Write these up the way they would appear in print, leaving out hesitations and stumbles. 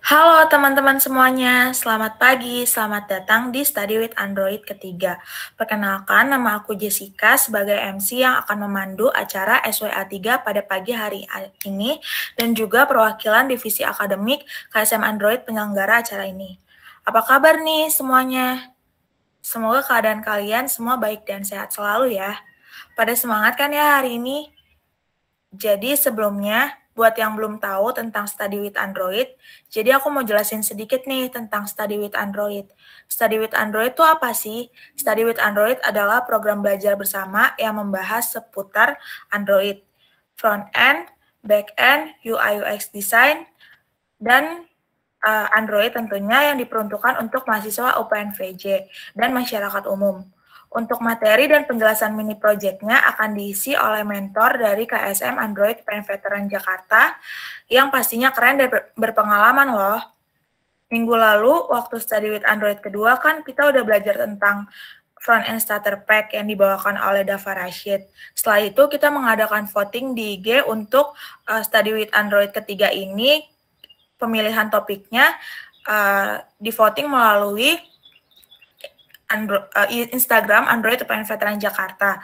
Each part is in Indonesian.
Halo teman-teman semuanya, selamat pagi, selamat datang di Study with Android ketiga. Perkenalkan, nama aku Jessica sebagai MC yang akan memandu acara SWA 3 pada pagi hari ini dan juga perwakilan divisi akademik KSM Android penyelenggara acara ini. Apa kabar nih semuanya? Semoga keadaan kalian semua baik dan sehat selalu ya. Pada semangat kan ya hari ini? Jadi sebelumnya, buat yang belum tahu tentang Study with Android, jadi aku mau jelasin sedikit nih tentang Study with Android. Study with Android itu apa sih? Study with Android adalah program belajar bersama yang membahas seputar Android, front-end, back-end, UI/UX design, dan Android tentunya yang diperuntukkan untuk mahasiswa UPNVJ dan masyarakat umum. Untuk materi dan penjelasan mini projectnya akan diisi oleh mentor dari KSM Android UPN Veteran Jakarta yang pastinya keren dan berpengalaman loh. Minggu lalu, waktu Study with Android kedua kan kita udah belajar tentang front-end starter pack yang dibawakan oleh Dava Rashid. Setelah itu kita mengadakan voting di IG untuk Study with Android ketiga ini. Pemilihan topiknya di voting melalui Instagram Android UPN Veteran Jakarta.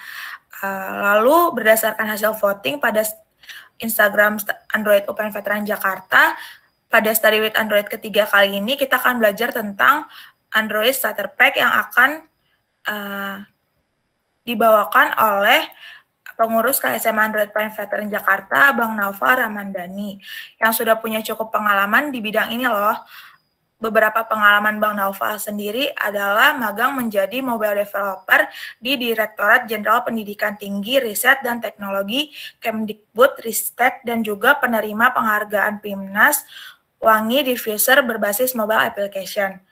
Lalu berdasarkan hasil voting pada Instagram Android UPN Veteran Jakarta, pada Study with Android ketiga kali ini kita akan belajar tentang Android Starter Pack yang akan dibawakan oleh pengurus KSM Android UPN Veteran Jakarta, Bang Naufal Ramandani, yang sudah punya cukup pengalaman di bidang ini loh. Beberapa pengalaman Bang Naufal sendiri adalah magang menjadi mobile developer di Direktorat Jenderal Pendidikan Tinggi, Riset, dan Teknologi Kemdikbud Ristek dan juga penerima penghargaan PIMNAS Wangi Diffuser berbasis mobile application.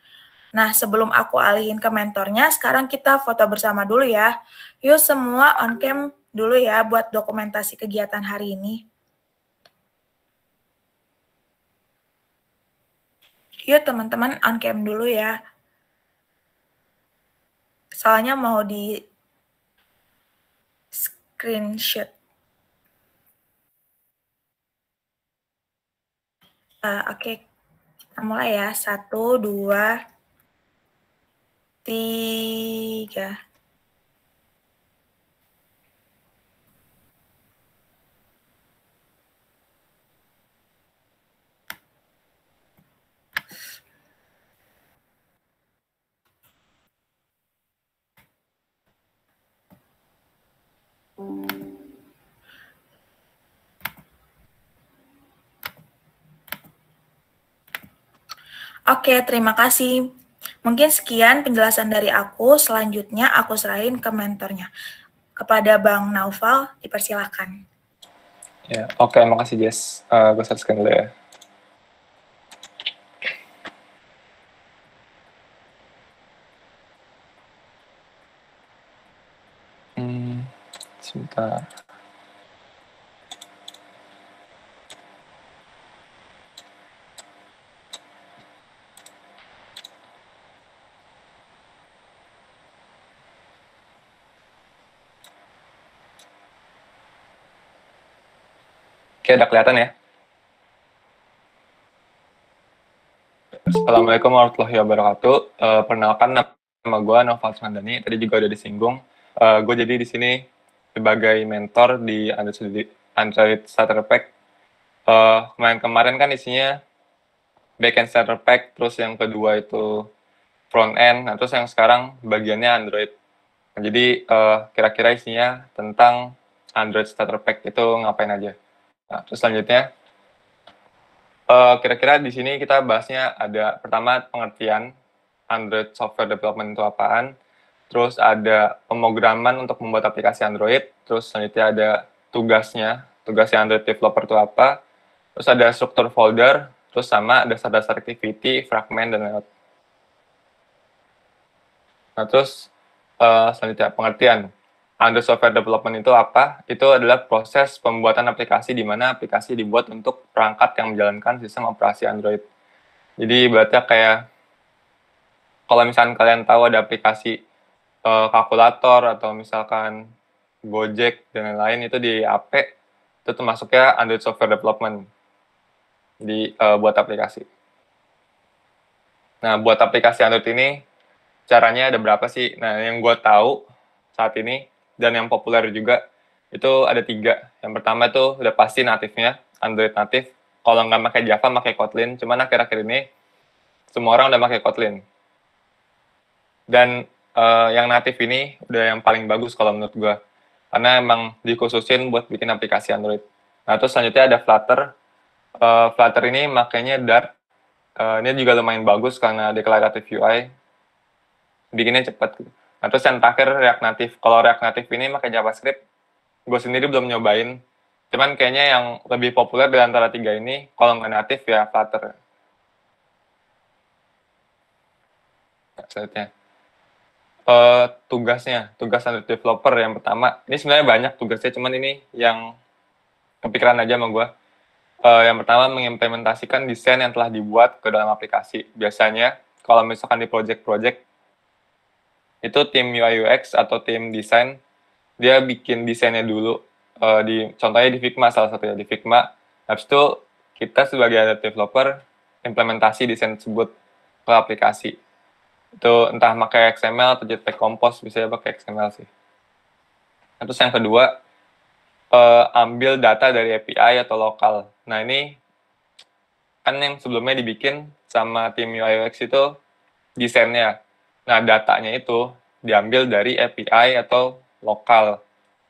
Nah, sebelum aku alihin ke mentornya, sekarang kita foto bersama dulu ya. Yuk semua on cam dulu ya buat dokumentasi kegiatan hari ini. Yuk teman-teman on cam dulu ya. Soalnya mau di screenshot. Oke, kita mulai ya. 1, 2, 3. Oke, terima kasih. Mungkin sekian penjelasan dari aku. Selanjutnya aku serahin ke mentornya. Kepada Bang Naufal, dipersilakan. Ya, oke, makasih Jess. Gue share screen dulu ya. Sebentar. Oke, udah kelihatan ya? Assalamualaikum warahmatullahi wabarakatuh. Perkenalkan, nama gue Naufal Ramandani. Tadi juga udah disinggung. Gue jadi di sini sebagai mentor di Android Starter Pack. Kemarin kan isinya backend Starter Pack, terus yang kedua itu front end. Nah, terus yang sekarang bagiannya Android. Nah, jadi kira-kira isinya tentang Android Starter Pack itu ngapain aja. Nah, terus selanjutnya, kira-kira di sini kita bahasnya ada pertama pengertian Android Software Development itu apaan, terus ada pemrograman untuk membuat aplikasi Android, terus selanjutnya ada tugasnya Android Developer itu apa, terus ada struktur folder, terus sama dasar-dasar activity, fragment, dan lain-lain. Nah, terus selanjutnya pengertian Android Software Development itu apa? Itu adalah proses pembuatan aplikasi di mana aplikasi dibuat untuk perangkat yang menjalankan sistem operasi Android. Jadi berarti kayak kalau misalkan kalian tahu ada aplikasi kalkulator atau misalkan Gojek dan lain-lain itu di HP, itu termasuknya Android Software Development di buat aplikasi. Nah, buat aplikasi Android ini, caranya ada berapa sih? Nah, yang gue tahu saat ini, dan yang populer juga, itu ada 3. Yang pertama itu udah pasti natifnya, Android natif. Kalau nggak pakai Java, pakai Kotlin. Cuman akhir-akhir ini, semua orang udah pakai Kotlin. Dan yang natif ini udah yang paling bagus kalau menurut gue. Karena emang dikhususin buat bikin aplikasi Android. Nah, terus selanjutnya ada Flutter. Flutter ini makanya Dart. Ini juga lumayan bagus karena declarative UI. Bikinnya cepat. Nah, terus yang terakhir React Native. Kalau React Native ini pakai JavaScript, gue sendiri belum nyobain. Cuman kayaknya yang lebih populer di antara 3 ini, kalau nggak native ya Flutter. Selanjutnya. Tugas Android developer yang pertama. Ini sebenarnya banyak tugasnya, cuman ini yang kepikiran aja sama gue. Yang pertama, mengimplementasikan desain yang telah dibuat ke dalam aplikasi. Biasanya, kalau misalkan di project-project, itu tim UI UX atau tim desain, dia bikin desainnya dulu. Contohnya di Figma, salah satunya di Figma. Habis itu, kita sebagai Android developer, implementasi desain tersebut ke aplikasi. Itu entah pakai XML atau Jetpack Compose, bisa ya pakai XML sih. Terus yang kedua, ambil data dari API atau lokal. Nah, ini kan yang sebelumnya dibikin sama tim UI UX itu desainnya. Nah, datanya itu diambil dari API atau lokal.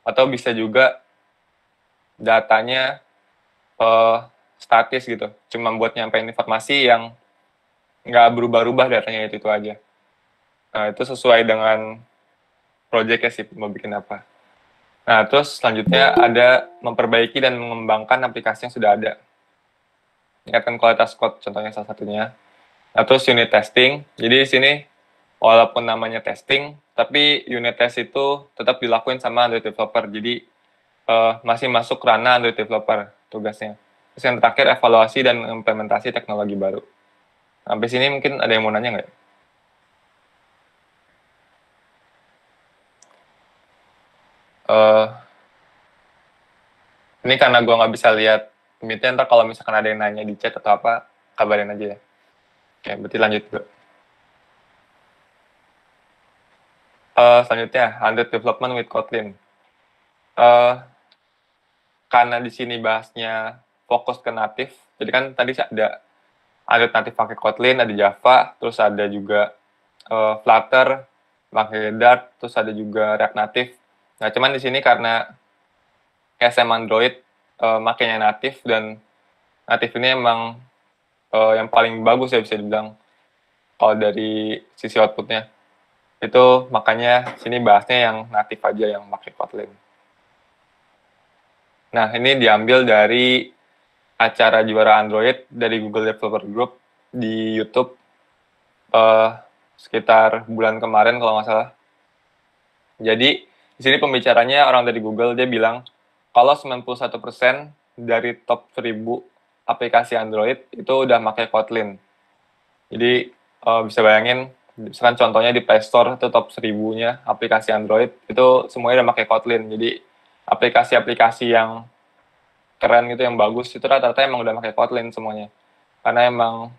Atau bisa juga datanya statis gitu. Cuma buat nyampein informasi yang nggak berubah-ubah datanya itu aja. Nah, itu sesuai dengan project-nya sih, mau bikin apa. Nah, terus selanjutnya ada memperbaiki dan mengembangkan aplikasi yang sudah ada. Meningkatkan kualitas code, contohnya salah satunya. Nah, terus unit testing. Jadi di sini, walaupun namanya testing, tapi unit test itu tetap dilakuin sama Android developer. Jadi, masih masuk ranah Android developer tugasnya. Terus yang terakhir, evaluasi dan implementasi teknologi baru. Sampai sini mungkin ada yang mau nanya nggak? Ini karena gue nggak bisa lihat meetnya, ntar kalau misalkan ada yang nanya di chat atau apa, kabarin aja ya. Oke, berarti lanjut dulu. Selanjutnya, Android Development with Kotlin. Karena di sini bahasnya fokus ke natif, jadi kan tadi ada Android natif pakai Kotlin, ada Java, terus ada juga Flutter, pakai Dart, terus ada juga React Native. Nah, cuman di sini karena SM Android makanya natif, dan natif ini emang yang paling bagus ya bisa dibilang kalau dari sisi outputnya. Itu makanya sini bahasnya yang natif aja, yang pakai Kotlin. Nah, ini diambil dari acara juara Android dari Google Developer Group di YouTube sekitar bulan kemarin kalau nggak salah. Jadi, di sini pembicaranya orang dari Google, dia bilang kalau 91% dari top 1000 aplikasi Android itu udah pakai Kotlin. Jadi, bisa bayangin, misalkan contohnya di Play Store itu top 1000-nya aplikasi Android, itu semuanya udah pakai Kotlin. Jadi, aplikasi-aplikasi yang keren gitu, yang bagus, itu rata-rata emang udah pakai Kotlin semuanya. Karena emang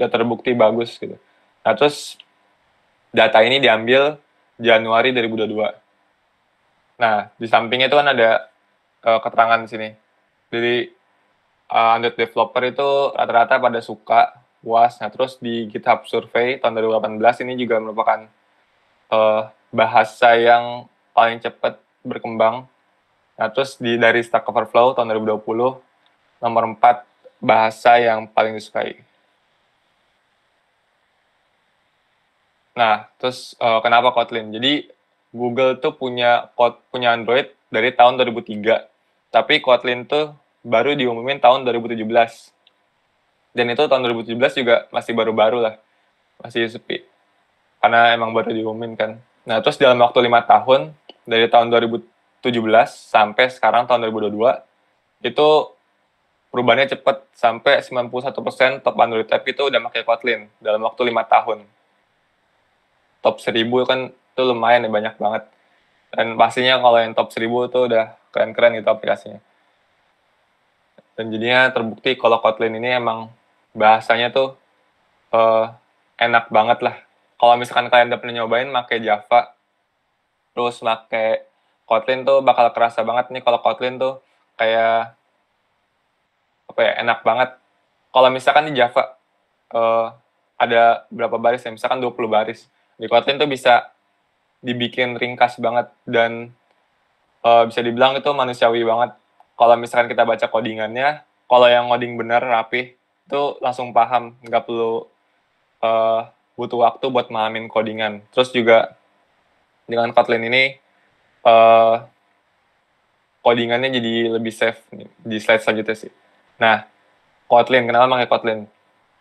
udah terbukti bagus gitu. Nah, terus data ini diambil Januari 2022. Nah, di sampingnya itu kan ada keterangan di sini. Jadi, Android developer itu rata-rata pada suka, puas. Nah, terus di GitHub Survey tahun 2018 ini juga merupakan bahasa yang paling cepat berkembang. Nah, terus dari Stack Overflow tahun 2020, nomor 4 bahasa yang paling disukai. Nah, terus kenapa Kotlin? Jadi, Google tuh punya Android dari tahun 2003. Tapi Kotlin tuh baru diumumin tahun 2017. Dan itu tahun 2017 juga masih baru-baru lah. Masih sepi. Karena emang baru diumumin kan. Nah, terus dalam waktu 5 tahun, dari tahun 2017 sampai sekarang tahun 2022, itu perubahannya cepat. Sampai 91% top Android app itu udah pakai Kotlin dalam waktu 5 tahun. Top 1000 kan itu lumayan ya, banyak banget. Dan pastinya kalau yang top 1000 itu udah keren-keren gitu aplikasinya. Dan jadinya terbukti kalau Kotlin ini emang bahasanya tuh enak banget lah. Kalau misalkan kalian udah pernah nyobain pakai Java, terus pakai Kotlin tuh bakal kerasa banget nih kalau Kotlin tuh kayak apa ya, enak banget. Kalau misalkan di Java ada berapa baris ya, misalkan 20 baris. Di Kotlin tuh bisa dibikin ringkas banget dan bisa dibilang itu manusiawi banget. Kalau misalkan kita baca codingannya, kalau yang ngoding bener rapi, itu langsung paham, nggak perlu butuh waktu buat mahamin codingan. Terus juga dengan Kotlin ini codingannya jadi lebih safe di slide selanjutnya sih. Nah, Kotlin, kenapa pakai Kotlin?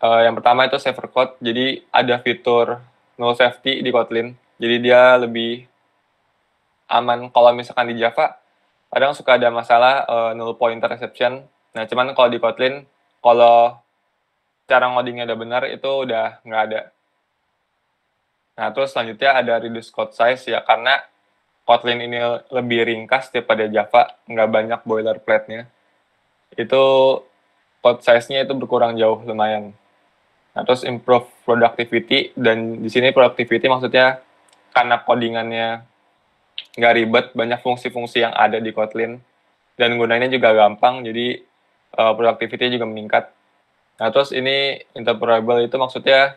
Yang pertama itu safer code, jadi ada fitur null safety di Kotlin, jadi dia lebih aman. Kalau misalkan di Java, kadang suka ada masalah null pointer exception. Nah, cuman kalau di Kotlin, kalau cara ngodingnya udah benar, itu udah nggak ada. Nah, terus selanjutnya ada reduce code size ya, karena Kotlin ini lebih ringkas daripada Java, nggak banyak boilerplate-nya. Itu code size-nya itu berkurang jauh lumayan. Nah, terus improve productivity, dan di sini productivity maksudnya karena codingannya nggak ribet, banyak fungsi-fungsi yang ada di Kotlin, dan gunainnya juga gampang, jadi productivity juga meningkat. Nah, terus ini interoperable itu maksudnya,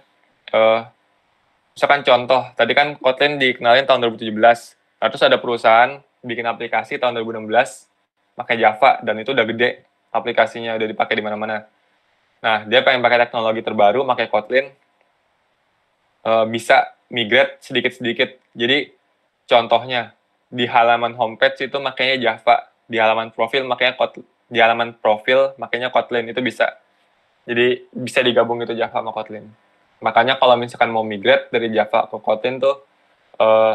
misalkan contoh, tadi kan Kotlin dikenalin tahun 2017, nah, terus ada perusahaan bikin aplikasi tahun 2016 pakai Java, dan itu udah gede, aplikasinya udah dipakai di mana-mana. Nah, dia pengen pakai teknologi terbaru, pakai Kotlin, bisa migrate sedikit-sedikit. Jadi, contohnya, di halaman homepage itu makanya Java, di halaman profil makanya Kotlin, di halaman profil makanya Kotlin, itu bisa. Jadi, bisa digabung itu Java sama Kotlin. Makanya kalau misalkan mau migrate dari Java ke Kotlin tuh,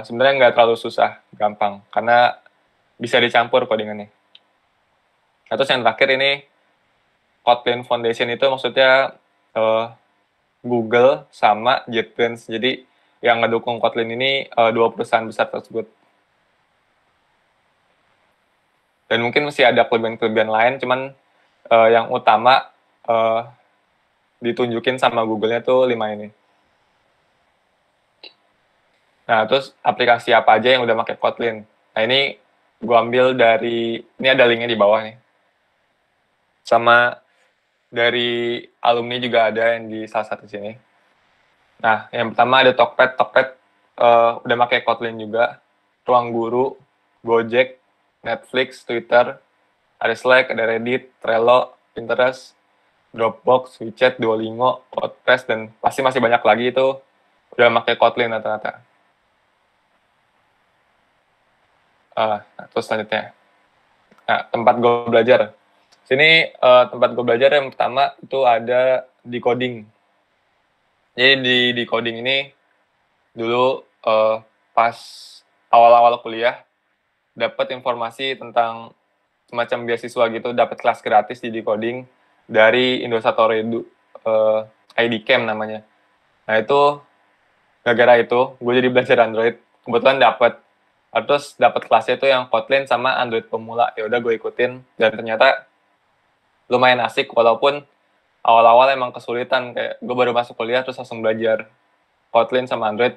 sebenarnya nggak terlalu susah, gampang. Karena bisa dicampur codingannya. Nah, terus yang terakhir ini, Kotlin Foundation itu maksudnya Google sama JetBrains. Jadi yang ngedukung Kotlin ini dua perusahaan besar tersebut. Dan mungkin masih ada kelebihan-kelebihan lain, cuman yang utama ditunjukin sama Google-nya tuh 5 ini. Nah, terus aplikasi apa aja yang udah pakai Kotlin? Nah, ini gue ambil dari, ini ada linknya di bawah nih. Sama dari alumni juga ada yang di salah satu sini. Nah, yang pertama ada Tokped. Tokped udah pakai Kotlin juga. Ruang Guru, Gojek, Netflix, Twitter, ada Slack, ada Reddit, Trello, Pinterest, Dropbox, WeChat, Duolingo, WordPress, dan pasti masih banyak lagi itu udah pakai Kotlin rata-rata. Terus selanjutnya. Nah, tempat gue belajar. Sini tempat gue belajar yang pertama itu ada Decoding. Jadi di Decoding ini dulu pas awal-awal kuliah dapat informasi tentang semacam beasiswa gitu, dapat kelas gratis di Decoding dari Indosat Edu, IDCamp namanya. Nah, itu gara-gara itu gue jadi belajar Android, kebetulan dapat. Terus dapat kelasnya itu yang Kotlin sama Android pemula. Ya udah gue ikutin, dan ternyata lumayan asik, walaupun awal-awal emang kesulitan, kayak gue baru masuk kuliah terus langsung belajar Kotlin sama Android,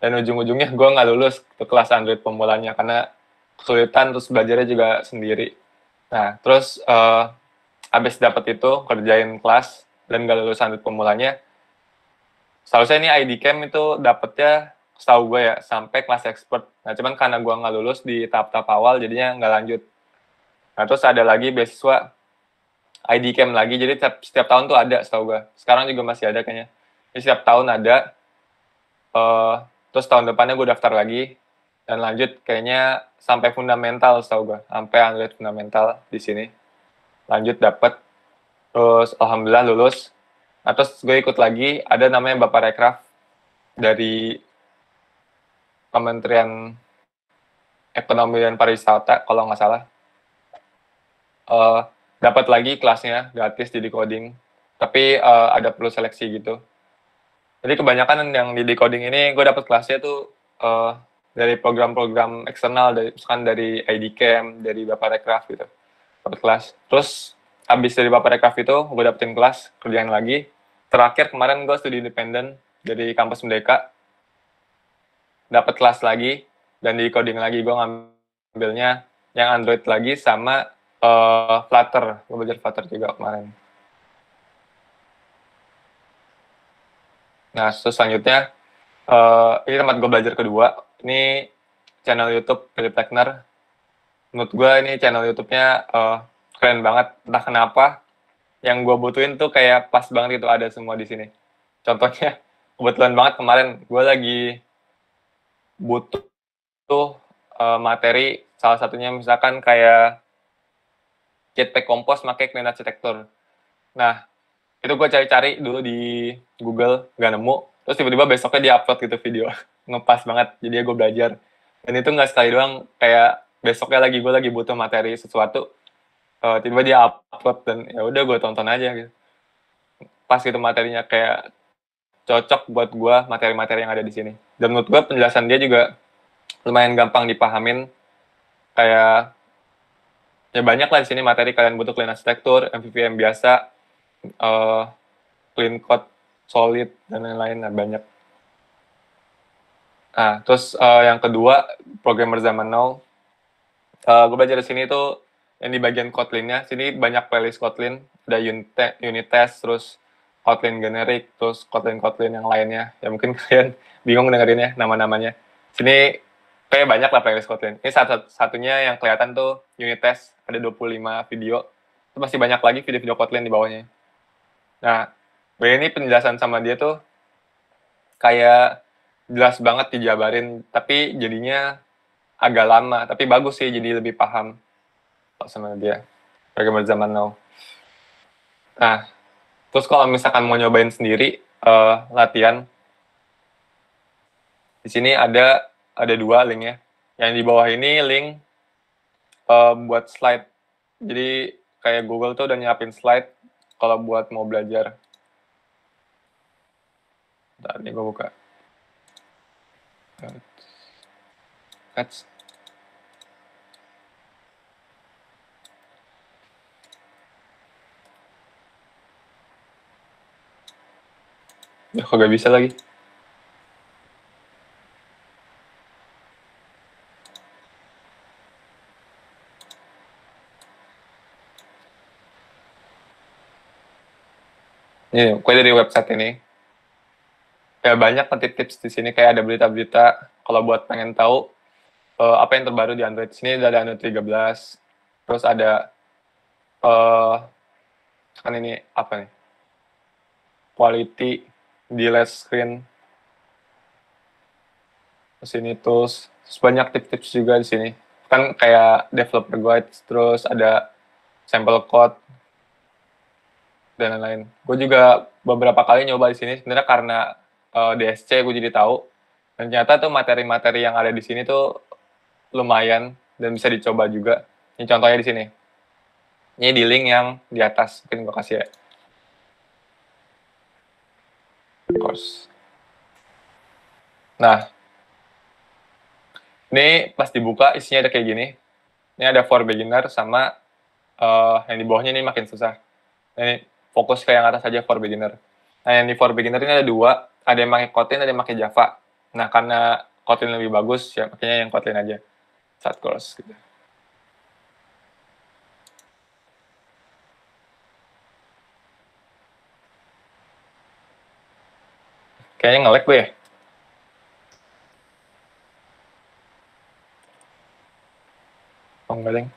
dan ujung-ujungnya gue nggak lulus ke kelas Android pemulanya karena kesulitan, terus belajarnya juga sendiri. Nah, terus habis dapat itu, kerjain kelas dan nggak lulus Android pemulanya, seharusnya ini IDCamp itu dapetnya, setahu gue ya, sampai kelas expert. Nah, cuman karena gue nggak lulus di tahap-tahap awal, jadinya nggak lanjut. Nah, terus ada lagi beasiswa IDCamp lagi, jadi setiap tahun tuh ada, setahu gue. Sekarang juga masih ada kayaknya. Jadi setiap tahun ada, terus tahun depannya gue daftar lagi, dan lanjut kayaknya sampai fundamental, setahu gue. Sampai Android fundamental di sini. Lanjut dapet, terus alhamdulillah lulus. Nah, terus gue ikut lagi, ada namanya Bapak Rekraf dari Kementerian Ekonomi dan Pariwisata, kalau nggak salah. Dapat lagi kelasnya gratis di Decoding, tapi ada perlu seleksi gitu. Jadi kebanyakan yang di Decoding ini gue dapat kelasnya tuh dari program-program eksternal, misalkan dari IDCamp, dari Bapak Rekraf gitu, dapat kelas. Terus habis dari Bapak Rekraf itu gue dapetin kelas, kerjain lagi. Terakhir kemarin gue studi independen, dari kampus Merdeka, dapat kelas lagi, dan di coding lagi. Gue ngambilnya yang Android lagi sama Flutter. Gue belajar Flutter juga kemarin. Nah, terus selanjutnya, ini tempat gue belajar kedua. Ini channel YouTube Philip Techner. Menurut gue ini channel YouTube-nya keren banget. Entah kenapa, yang gue butuhin tuh kayak pas banget itu ada semua di sini. Contohnya, kebetulan banget kemarin gue lagi butuh materi, salah satunya misalkan kayak Jetpack Compose pakai Clean Architecture. Nah, itu gue cari-cari dulu di Google, nggak nemu. Terus tiba-tiba besoknya dia upload gitu video. Ngepas banget, jadi gue belajar. Dan itu nggak sekali doang, kayak besoknya gue lagi butuh materi sesuatu, tiba-tiba dia upload, dan ya udah gue tonton aja gitu. Pas gitu materinya, kayak cocok buat gue materi-materi yang ada di sini. Dan menurut gue penjelasan dia juga lumayan gampang dipahamin. Kayak ya banyak lah di sini materi kalian butuh clean architecture, MVVM biasa, clean code, solid, dan lain-lain, nah banyak. Nah, terus yang kedua, programmer zaman now. Gue belajar di sini tuh yang di bagian Kotlin-nya. Sini banyak playlist Kotlin, ada unit test, terus Kotlin generic, terus Kotlin yang lainnya. Ya mungkin kalian bingung dengerinnya nama-namanya. Sini kayak banyak lah playlist Kotlin. Ini satunya yang kelihatan tuh unit test, ada 25 video. Itu masih banyak lagi video-video Kotlin di bawahnya. Nah, ini penjelasan sama dia tuh kayak jelas banget dijabarin, tapi jadinya agak lama, tapi bagus sih, jadi lebih paham sama dia, programmer zaman now. Nah, terus kalau misalkan mau nyobain sendiri latihan, di sini ada 2 linknya. Yang di bawah ini link buat slide. Jadi kayak Google tuh udah nyiapin slide kalau buat mau belajar. Bentar, ini gue buka. Ads. Ya, kok gak bisa lagi. Ini, gue dari website ini. Ya banyak tips di sini, kayak ada berita-berita kalau buat pengen tahu apa yang terbaru di Android. Sini ada Android 13. Terus ada kan ini apa nih? Quality, delete screen. Terus ini terus banyak tips-tips juga di sini. Kan kayak developer guide, terus ada sampel code dan lain-lain. Gue juga beberapa kali nyoba di sini sebenarnya karena DSC gue jadi tahu. Dan ternyata tuh materi-materi yang ada di sini tuh lumayan dan bisa dicoba juga. Ini contohnya di sini. Ini di link yang di atas, mungkin gue kasih ya. Course. Nah, ini pas dibuka isinya ada kayak gini. Ini ada for beginner sama yang di bawahnya ini makin susah. Ini fokus ke yang atas aja, for beginner. Nah, yang di for beginner ini ada 2, ada yang pakai Kotlin, ada yang pakai Java. Nah, karena Kotlin lebih bagus, ya makanya yang Kotlin aja. Start course gitu. Kayaknya nge-lag gue ya. Oh, enggak, deng.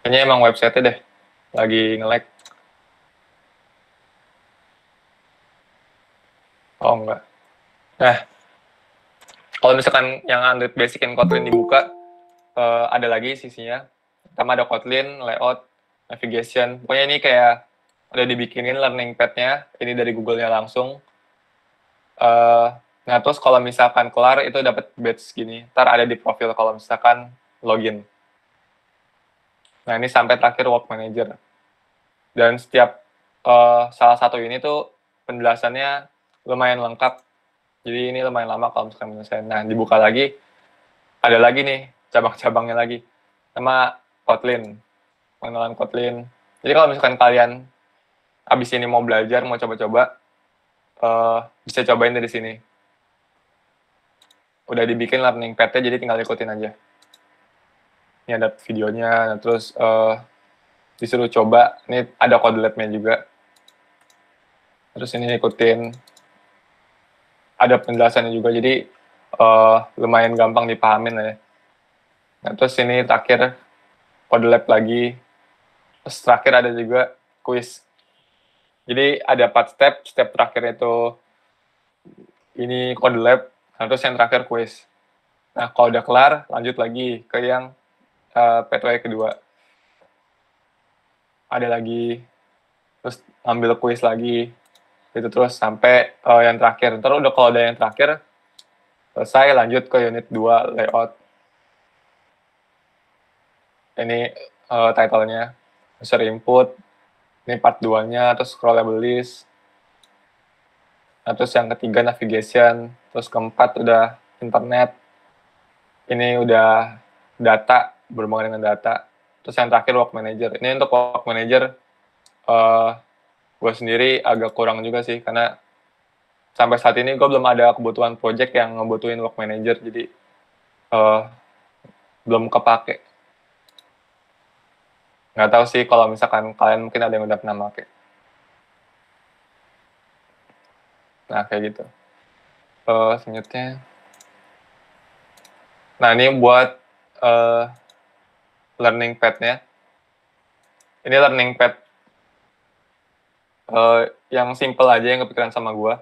Kayaknya emang website-nya deh lagi nge-lag. Oh, enggak. Nah, kalau misalkan yang Android Basic and Kotlin dibuka, ada lagi sisinya. Pertama ada Kotlin, layout, navigation. Pokoknya ini kayak udah dibikinin learning pad-nya. Ini dari Google-nya langsung. Nah, terus kalau misalkan kelar, itu dapat badge gini. Ntar ada di profil kalau misalkan login. Nah, ini sampai terakhir Work Manager. Dan setiap salah satu ini tuh penjelasannya lumayan lengkap. Jadi ini lumayan lama kalau misalkan menyelesaikan. Nah, dibuka lagi, ada lagi nih cabang-cabangnya lagi. Sama Kotlin, pengenalan Kotlin. Jadi kalau misalkan kalian abis ini mau belajar, mau coba-coba, bisa cobain dari sini. Udah dibikin learning pad-nya, jadi tinggal ikutin aja. Ini ada videonya, nah, terus disuruh coba. Ini ada kode lab-nya juga. Terus ini ikutin, ada penjelasannya juga, jadi lumayan gampang dipahamin lah ya. Nah, terus ini terakhir kode lab lagi. Terus terakhir ada juga quiz. Jadi ada 4 step terakhir itu ini kode lab, nah, terus yang terakhir quiz. Nah, kalau udah kelar, lanjut lagi ke yang pathway kedua. Ada lagi, terus ambil quiz lagi, itu terus sampai yang terakhir. Ntar udah kalau ada yang terakhir, selesai lanjut ke unit 2 layout. Ini title-nya, user input, ini part 2-nya, terus scrollable list. Nah, terus yang ketiga navigation, terus keempat udah internet. Ini udah data, berhubungan dengan data. Terus yang terakhir work manager. Ini untuk work manager, gue sendiri agak kurang juga sih, karena sampai saat ini gue belum ada kebutuhan project yang ngebutuhin work manager, jadi belum kepake. Nggak tahu sih kalau misalkan kalian mungkin ada yang udah pernah pakai. Nah, kayak gitu. Selanjutnya. Nah, ini buat learning pad-nya. Ini learning pad yang simple aja yang kepikiran sama gue.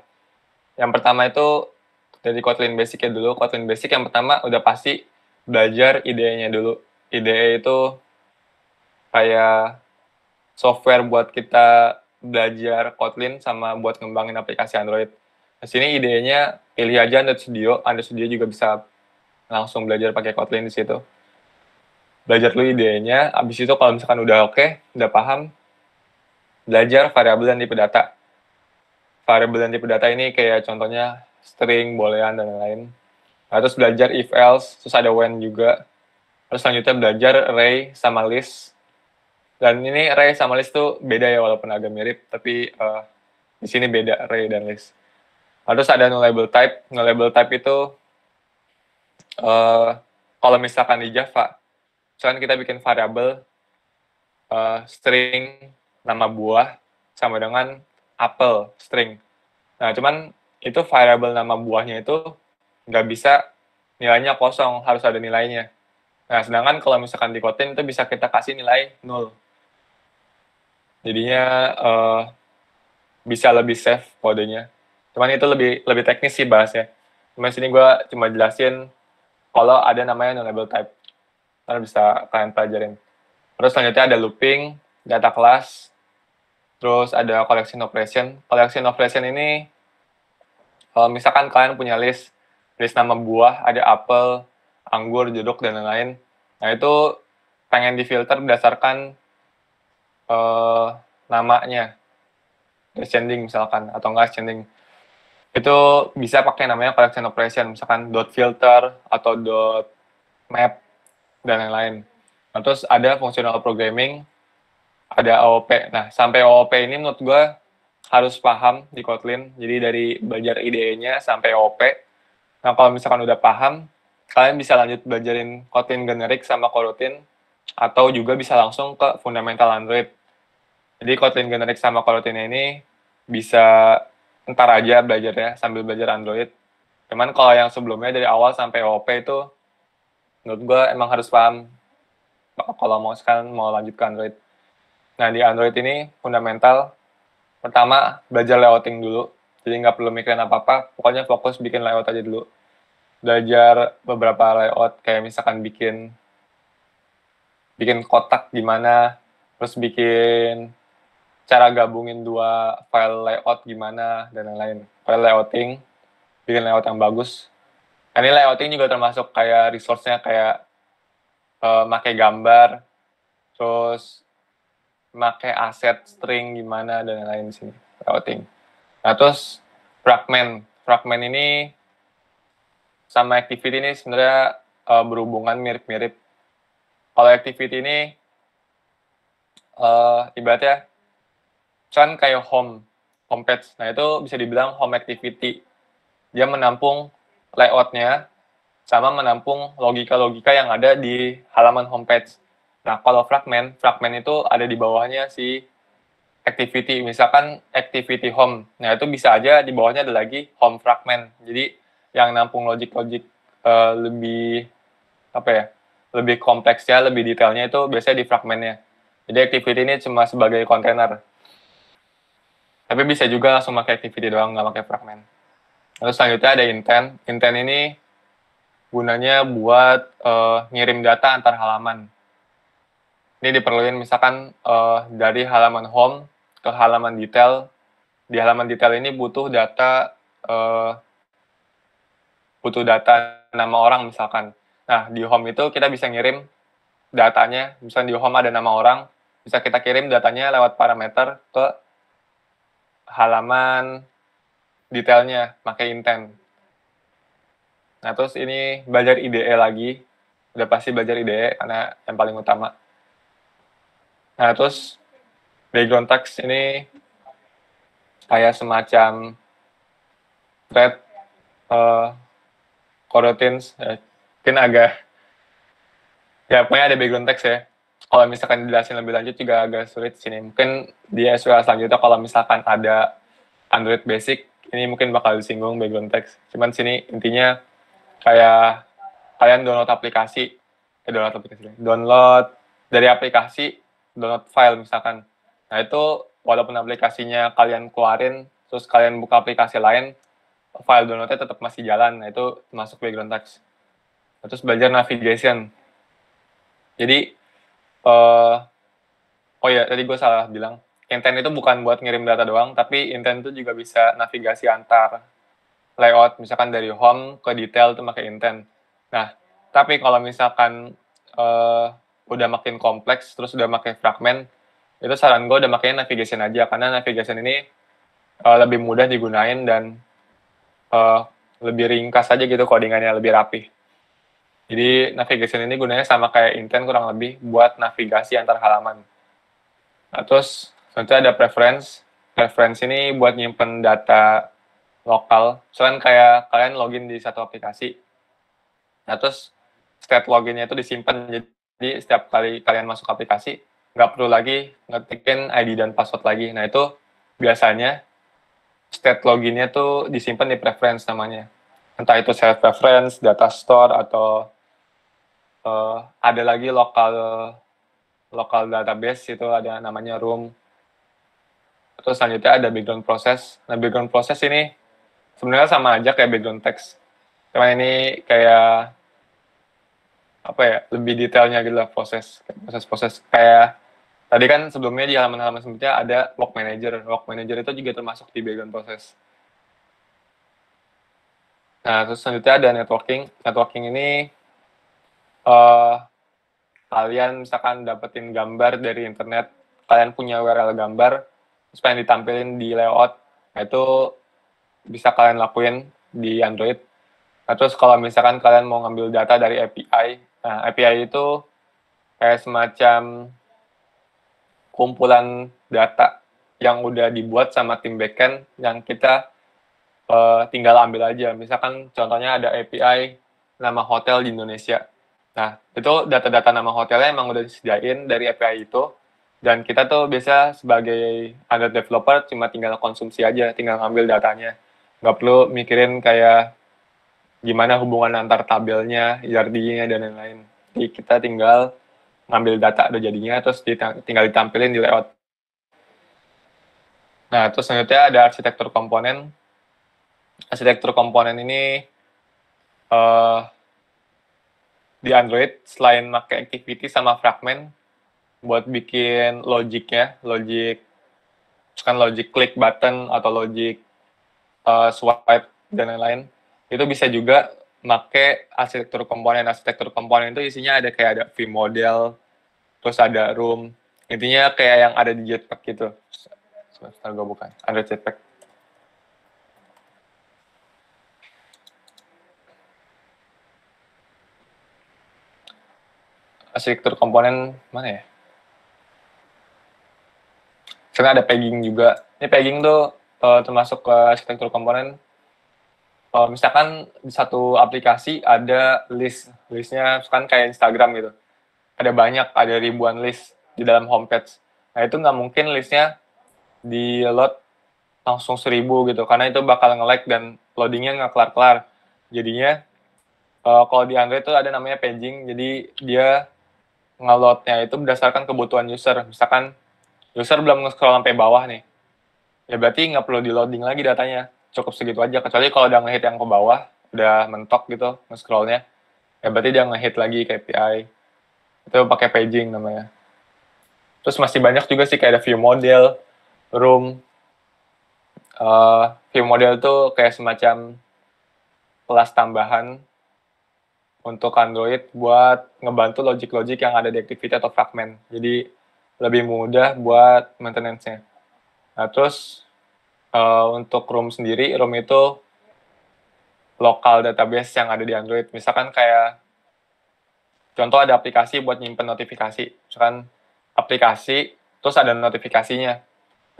Yang pertama itu dari Kotlin Basic-nya dulu. Kotlin Basic yang pertama udah pasti belajar IDE-nya dulu. IDE itu kayak software buat kita belajar Kotlin sama buat ngembangin aplikasi Android. Di sini IDE-nya pilih aja Android Studio. Android Studio juga bisa langsung belajar pakai Kotlin di situ. Belajar dulu IDE-nya, abis itu kalau misalkan udah oke, udah paham, belajar variabel dan tipe data. Variabel dan tipe data ini kayak contohnya string, boolean, dan lain-lain. Nah, terus belajar if else, terus ada when juga. Terus selanjutnya belajar array sama list. Dan ini array sama list tuh beda ya, walaupun agak mirip, tapi di sini beda array dan list. Nah, terus ada nullable type. Nullable type itu kalau misalkan di Java, misalkan kita bikin variabel string nama buah sama dengan apel string. Nah, cuman itu variabel nama buahnya itu nggak bisa nilainya kosong, harus ada nilainya. Nah, sedangkan kalau misalkan di Kotlin itu bisa kita kasih nilai 0. Jadinya bisa lebih safe kodenya. Cuman itu lebih teknis sih bahasnya. Cuma sini gue cuma jelasin kalau ada namanya nullable type. Ntar bisa kalian pelajarin. Terus selanjutnya ada looping, data class, terus ada collection operation. Collection operation ini kalau misalkan kalian punya list nama buah, ada apel, anggur, jeruk, dan lain-lain. Nah, itu pengen difilter berdasarkan namanya. Descending misalkan, atau enggak ascending. Itu bisa pakai namanya collection operation, misalkan dot filter, atau dot map, dan lain-lain. Nah, terus ada functional programming, ada OOP. Nah, sampai OOP ini menurut gue harus paham di Kotlin. Jadi dari belajar IDE-nya sampai OOP. Nah, kalau misalkan udah paham, kalian bisa lanjut belajarin Kotlin generik sama coroutine, atau juga bisa langsung ke fundamental Android. Jadi Kotlin generik sama coroutine ini bisa ntar aja belajarnya sambil belajar Android. Cuman kalau yang sebelumnya dari awal sampai OOP itu, menurut gue emang harus paham kalau mau sekarang mau lanjut ke Android. Nah, di Android ini fundamental, pertama belajar layouting dulu. Jadi nggak perlu mikirin apa-apa, pokoknya fokus bikin layout aja dulu. Belajar beberapa layout, kayak misalkan bikin kotak gimana, terus bikin cara gabungin dua file layout gimana, dan lain-lain. File layouting, bikin layout yang bagus. Ini layouting juga termasuk kayak resource-nya kayak pakai gambar, terus pakai aset string gimana, dan lain-lain di sini, layouting. Nah, terus fragment. Fragment ini sama activity ini sebenarnya berhubungan mirip-mirip. Kalau activity ini ibaratnya kan kayak home home page. Nah, itu bisa dibilang home activity. Dia menampung layout-nya sama menampung logika-logika yang ada di halaman homepage. Nah, kalau fragment itu ada di bawahnya si activity. Misalkan activity home. Nah, itu bisa aja di bawahnya ada lagi home fragment. Jadi, yang nampung logik-logik lebih, apa ya, lebih kompleksnya, lebih detailnya itu biasanya di fragmentnya. Jadi, activity ini cuma sebagai kontainer. Tapi bisa juga langsung pakai activity doang, nggak pakai fragment. Terus selanjutnya ada intent. Intent ini gunanya buat ngirim data antar halaman. Ini diperlukan misalkan dari halaman home ke halaman detail. Di halaman detail ini butuh data nama orang misalkan. Nah, di home itu kita bisa ngirim datanya. Misalnya di home ada nama orang, bisa kita kirim datanya lewat parameter ke halaman detailnya, pakai intent. Nah, terus ini belajar IDE lagi. Udah pasti belajar IDE karena yang paling utama. Nah, terus background text ini kayak semacam thread, coroutines, mungkin agak, ya pokoknya ada background text ya. Kalau misalkan dijelasin lebih lanjut juga agak sulit sini. Mungkin di SWA selanjutnya kalau misalkan ada Android Basic, ini mungkin bakal disinggung background text. Cuman sini intinya kayak kalian download dari aplikasi, download file misalkan. Nah, itu walaupun aplikasinya kalian keluarin, terus kalian buka aplikasi lain, file downloadnya tetap masih jalan. Nah, itu masuk background text. Terus belajar navigation. Jadi, oh ya, tadi gue salah bilang. Intent itu bukan buat ngirim data doang, tapi intent itu juga bisa navigasi antar layout. Misalkan dari home ke detail itu pakai intent. Nah, tapi kalau misalkan udah makin kompleks, terus udah pakai fragment, itu saran gue udah pakai navigation aja. Karena navigation ini lebih mudah digunain dan lebih ringkas aja gitu, codingannya lebih rapi. Jadi navigation ini gunanya sama kayak intent kurang lebih buat navigasi antar halaman. Nah, terus selanjutnya ada preference. Preference ini buat nyimpen data lokal. Misalkan kayak kalian login di satu aplikasi. Nah, terus state loginnya itu disimpan. Jadi setiap kali kalian masuk aplikasi, nggak perlu lagi ngetikin ID dan password lagi. Nah, itu biasanya state loginnya tuh disimpan di preference namanya. Entah itu self preference, data store, atau ada lagi local database, itu ada namanya room. Terus selanjutnya ada background process. Nah, background process ini sebenarnya sama aja kayak background text. Cuma ini kayak apa ya, lebih detailnya gitu lah proses kayak tadi kan sebelumnya di halaman-halaman sebelumnya ada work manager. Work manager itu juga termasuk di background process. Nah, terus selanjutnya ada networking. Networking ini kalian misalkan dapetin gambar dari internet, kalian punya URL gambar, terus pengen ditampilin di layout, nah itu bisa kalian lakuin di Android. Nah, terus kalau misalkan kalian mau ngambil data dari API, nah API itu kayak semacam kumpulan data yang udah dibuat sama tim backend yang kita tinggal ambil aja. Misalkan contohnya ada API nama hotel di Indonesia. Nah, itu data-data nama hotelnya emang udah disediain dari API itu, dan kita tuh biasa sebagai Android developer cuma tinggal konsumsi aja, tinggal ngambil datanya. Nggak perlu mikirin kayak gimana hubungan antar tabelnya, IRD-nya, dan lain-lain. Jadi kita tinggal ngambil data udah jadinya, terus tinggal ditampilin di layout. Nah, terus selanjutnya ada arsitektur komponen. Arsitektur komponen ini di Android, selain pakai activity sama fragment, buat bikin logiknya, misalkan logik klik button atau logik swipe dan lain-lain, itu bisa juga pakai arsitektur komponen. Arsitektur komponen itu isinya ada kayak ada view model, terus ada room, intinya kayak yang ada di Jetpack gitu. Sebentar gue bukan, Android Jetpack. Arsitektur komponen mana ya? Karena ada pegging juga. Ini pegging tuh termasuk ke arsitektur komponen. Misalkan di satu aplikasi ada listnya misalkan kayak Instagram gitu. Ada ribuan list di dalam homepage. Nah, itu nggak mungkin listnya di-load langsung 1000 gitu, karena itu bakal nge-lag dan loadingnya nggak kelar-kelar. Jadinya, kalau di Android itu ada namanya paging, jadi dia nge-load-nya itu berdasarkan kebutuhan user. Misalkan user belum nge-scroll sampai bawah nih, ya berarti nggak perlu di-loading lagi datanya, cukup segitu aja. Kecuali kalau udah nge-hit yang ke bawah, udah mentok gitu nge-scroll-nya, ya berarti dia nge-hit lagi KPI. Itu pakai paging namanya. Terus masih banyak juga sih, kayak ada view model, room. View model itu kayak semacam kelas tambahan untuk Android buat ngebantu logic-logic yang ada di activity atau fragment. Jadi lebih mudah buat maintenance-nya. Nah, terus untuk room sendiri, room itu lokal database yang ada di Android. Misalkan kayak contoh ada aplikasi buat nyimpen notifikasi. Misalkan aplikasi, terus ada notifikasinya.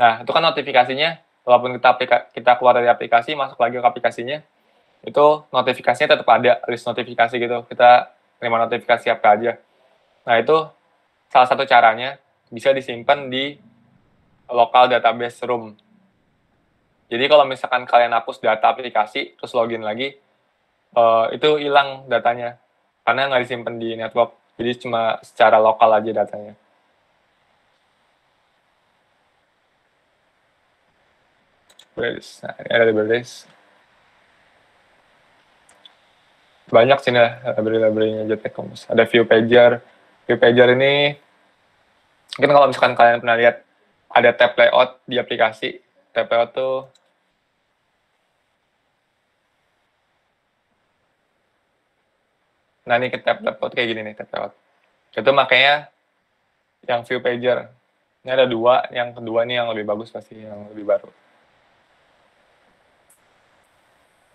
Nah, itu kan notifikasinya, walaupun kita keluar dari aplikasi, masuk lagi ke aplikasinya, itu notifikasinya tetap ada, list notifikasi gitu. Kita terima notifikasi apa aja. Nah, itu salah satu caranya bisa disimpan di local database room. Jadi kalau misalkan kalian hapus data aplikasi, terus login lagi, itu hilang datanya. Karena nggak disimpan di network. Jadi cuma secara lokal aja datanya. Nah, ini ada libraries. Banyak sih nih library-nya JTK. Ada view pager. View pager ini, mungkin kalau misalkan kalian pernah lihat, ada tab layout di aplikasi. Tab layout tuh nah ini tab layout kayak gini nih, tab layout. Itu makanya yang view pager. Ini ada dua, yang kedua nih yang lebih bagus pasti, yang lebih baru.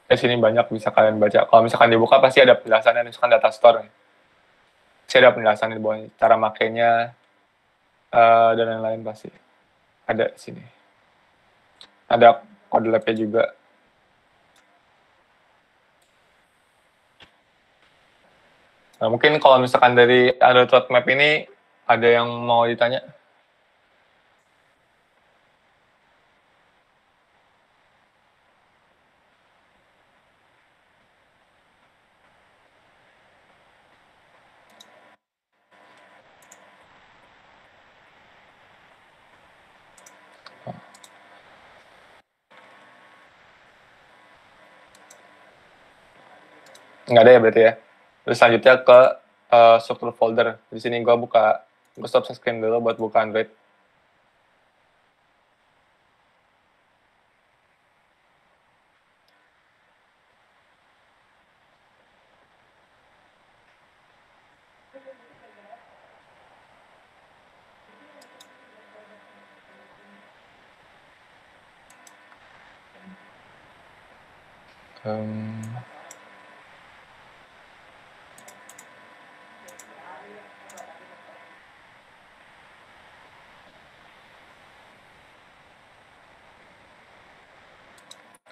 Di sini banyak bisa kalian baca. Kalau misalkan dibuka pasti ada penjelasannya, misalkan data store. Pasti ada penjelasan di bawahnya, cara makainya, dan lain-lain pasti. Ada di sini. Ada kode labnya juga. Nah, mungkin kalau misalkan dari Android Roadmap ini, ada yang mau ditanya? Nggak ada ya berarti ya. Terus selanjutnya ke struktur folder. Di sini gue stop screen dulu buat buka Android.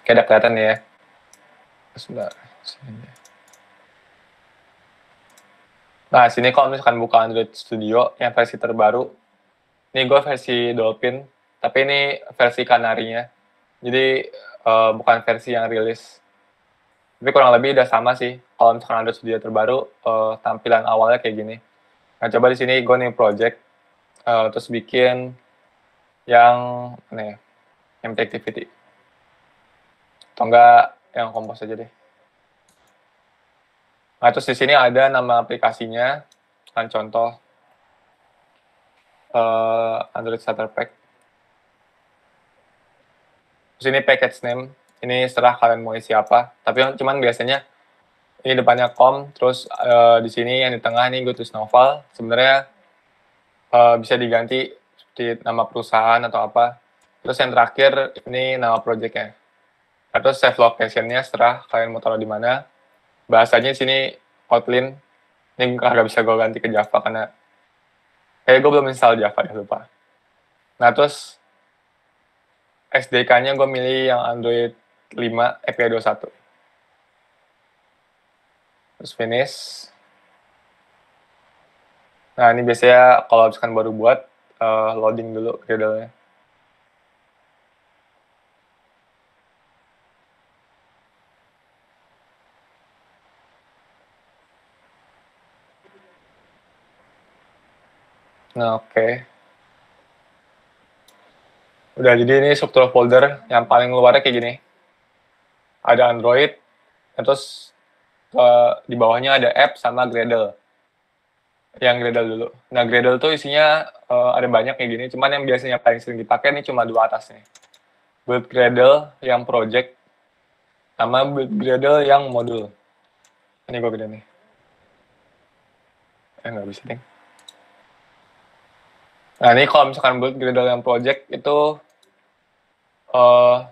Kayak ada kelihatan ya. Sebentar. Nah, sini kalau misalkan buka Android Studio yang versi terbaru, ini gue versi Dolphin, tapi ini versi Canary-nya. Jadi bukan versi yang rilis. Tapi kurang lebih udah sama sih. Kalau misalkan Android Studio terbaru, tampilan awalnya kayak gini. Nah, coba di sini gue new project, terus bikin yang nih, empty activity. Atau enggak yang kompos aja deh. Nah, terus di sini ada nama aplikasinya, kan contoh Android Starter Pack. Terus ini package name, ini serah kalian mau isi apa. Tapi cuman biasanya ini depannya com, terus di sini yang di tengah ini gue tulis Noval. Sebenarnya bisa diganti seperti nama perusahaan atau apa. Terus yang terakhir ini nama projectnya. Nah, terus save location-nya setelah kalian mau taruh di mana. Bahasanya di sini Kotlin. Ini nggak bisa gue ganti ke Java karena gue belum install Java, ya lupa. Nah, terus SDK-nya gue milih yang Android 5 API 21. Terus finish. Nah, ini biasanya kalau misalkan baru buat, loading dulu Gradle-nya. Nah, oke. Udah, jadi ini struktur folder yang paling luarnya kayak gini. Ada Android, terus di bawahnya ada app sama Gradle. Yang Gradle dulu. Nah, Gradle tuh isinya ada banyak kayak gini, cuman yang biasanya paling sering dipakai ini cuma dua atasnya. Build Gradle yang project, sama build Gradle yang modul. Ini gue gede nih. Nggak bisa deh. Nah, ini kalau misalkan build Gradle yang project itu,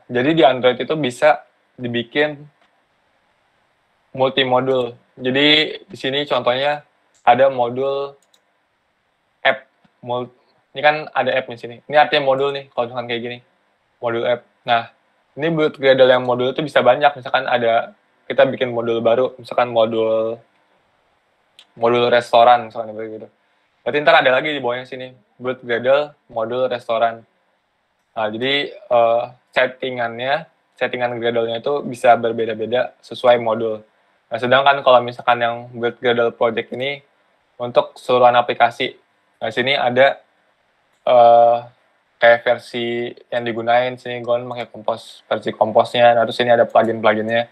jadi di Android itu bisa dibikin multi-modul. Jadi di sini contohnya ada modul app. Ini kan ada app di sini. Ini artinya modul nih, kalau misalkan kayak gini. Modul app. Nah, ini build Gradle yang modul itu bisa banyak. Misalkan ada, kita bikin modul baru, misalkan modul restoran, misalkan begitu. Berarti ntar ada lagi di bawahnya sini, build Gradle modul restoran. Nah, jadi settingan Gradle-nya itu bisa berbeda-beda sesuai modul. Nah, sedangkan kalau misalkan yang build Gradle project ini untuk keseluruhan aplikasi. Nah, sini ada kayak versi yang digunain. Sini gue pakai versi komposnya. Nah, terus sini ada plugin-pluginnya.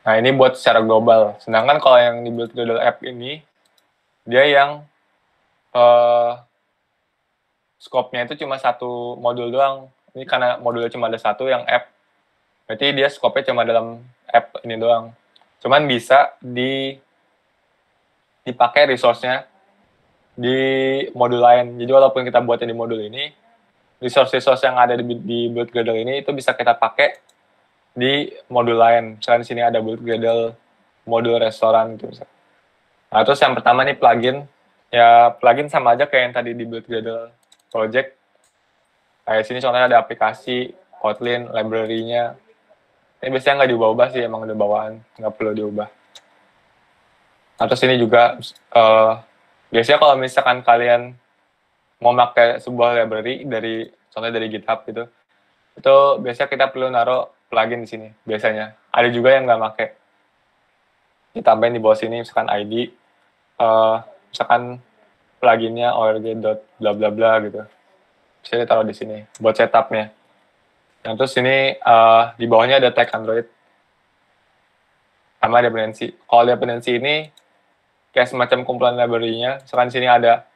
Nah, ini buat secara global. Sedangkan kalau yang di build Gradle app ini, dia yang scope-nya itu cuma satu modul doang. Ini karena modulnya cuma ada satu, yang app. Berarti dia scope-nya cuma dalam app ini doang. Cuman bisa dipakai resource-nya di modul lain. Jadi walaupun kita buatnya di modul ini, resource-resource yang ada di build Gradle ini itu bisa kita pakai di modul lain. Misalkan di sini ada build Gradle modul restoran gitu. Nah, terus yang pertama nih plugin. Ya, plugin sama aja kayak yang tadi di build Gradle project. Kayak sini contohnya ada aplikasi, Kotlin, library-nya. Ini biasanya nggak diubah-ubah sih, emang udah bawaan. Nggak perlu diubah. Nah, terus ini juga, biasanya kalau misalkan kalian mau pakai sebuah library contohnya dari GitHub gitu, itu biasanya kita perlu naruh plugin di sini, biasanya. Ada juga yang nggak pakai. Ditambahin di bawah sini, misalkan ID, misalkan pluginnya org.bla bla bla gitu. Bisa ditaruh di sini buat setupnya. Nah, terus ini di bawahnya ada tag Android sama dependensi. Kalau dependensi ini kayak semacam kumpulan library-nya. Misalkan sini ada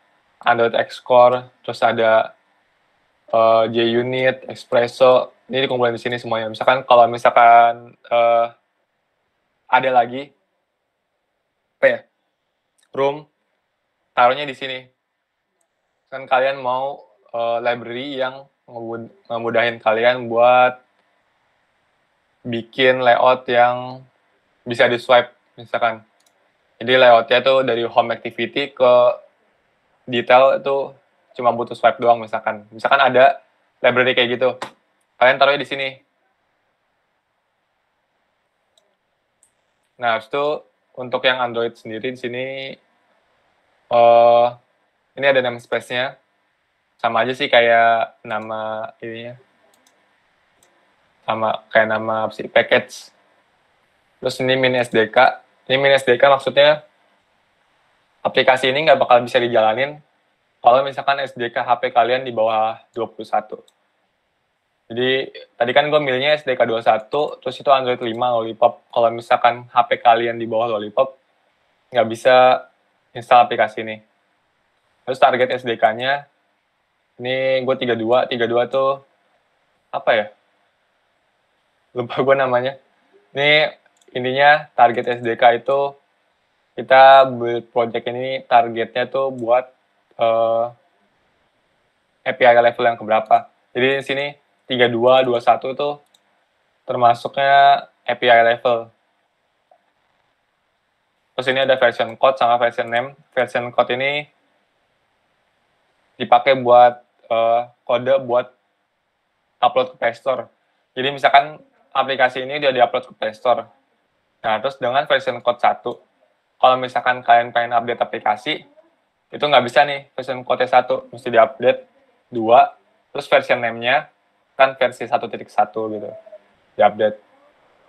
Android Xcore, terus ada JUnit, Espresso. Ini dikumpulin di sini semuanya. Misalkan kalau misalkan ada lagi apa ya? Room, taruhnya di sini. Kan kalian mau library yang memudahin kalian buat bikin layout yang bisa di swipe misalkan. Jadi layoutnya tuh dari home activity ke detail itu cuma butuh swipe doang misalkan. Misalkan ada library kayak gitu. Kalian taruhnya di sini. Nah, itu untuk yang Android sendiri di sini ini ada namespace-nya. Sama aja sih kayak nama ininya. Sama kayak nama si package. Terus ini min SDK. Ini min SDK maksudnya aplikasi ini nggak bakal bisa dijalanin kalau misalkan SDK HP kalian di bawah 21. Jadi tadi kan gue milihnya SDK 21, terus itu Android 5 Lollipop. Kalau misalkan HP kalian di bawah Lollipop, nggak bisa install aplikasi ini. Terus target SDK-nya, ini gue 32. 32 tuh apa ya? Lupa gue namanya. Ini intinya target SDK itu kita build project ini targetnya tuh buat API level yang keberapa. Jadi di sini 32, 21 tuh termasuknya API level. Terus ini ada version code sama version name. Version code ini dipakai buat kode buat upload ke Play Store. Jadi misalkan aplikasi ini udah di-upload ke Play Store. Nah, terus dengan version code 1, kalau misalkan kalian pengen update aplikasi, itu nggak bisa nih version code 1, mesti di-update 2, terus version name-nya kan versi 1.1 gitu, di-update.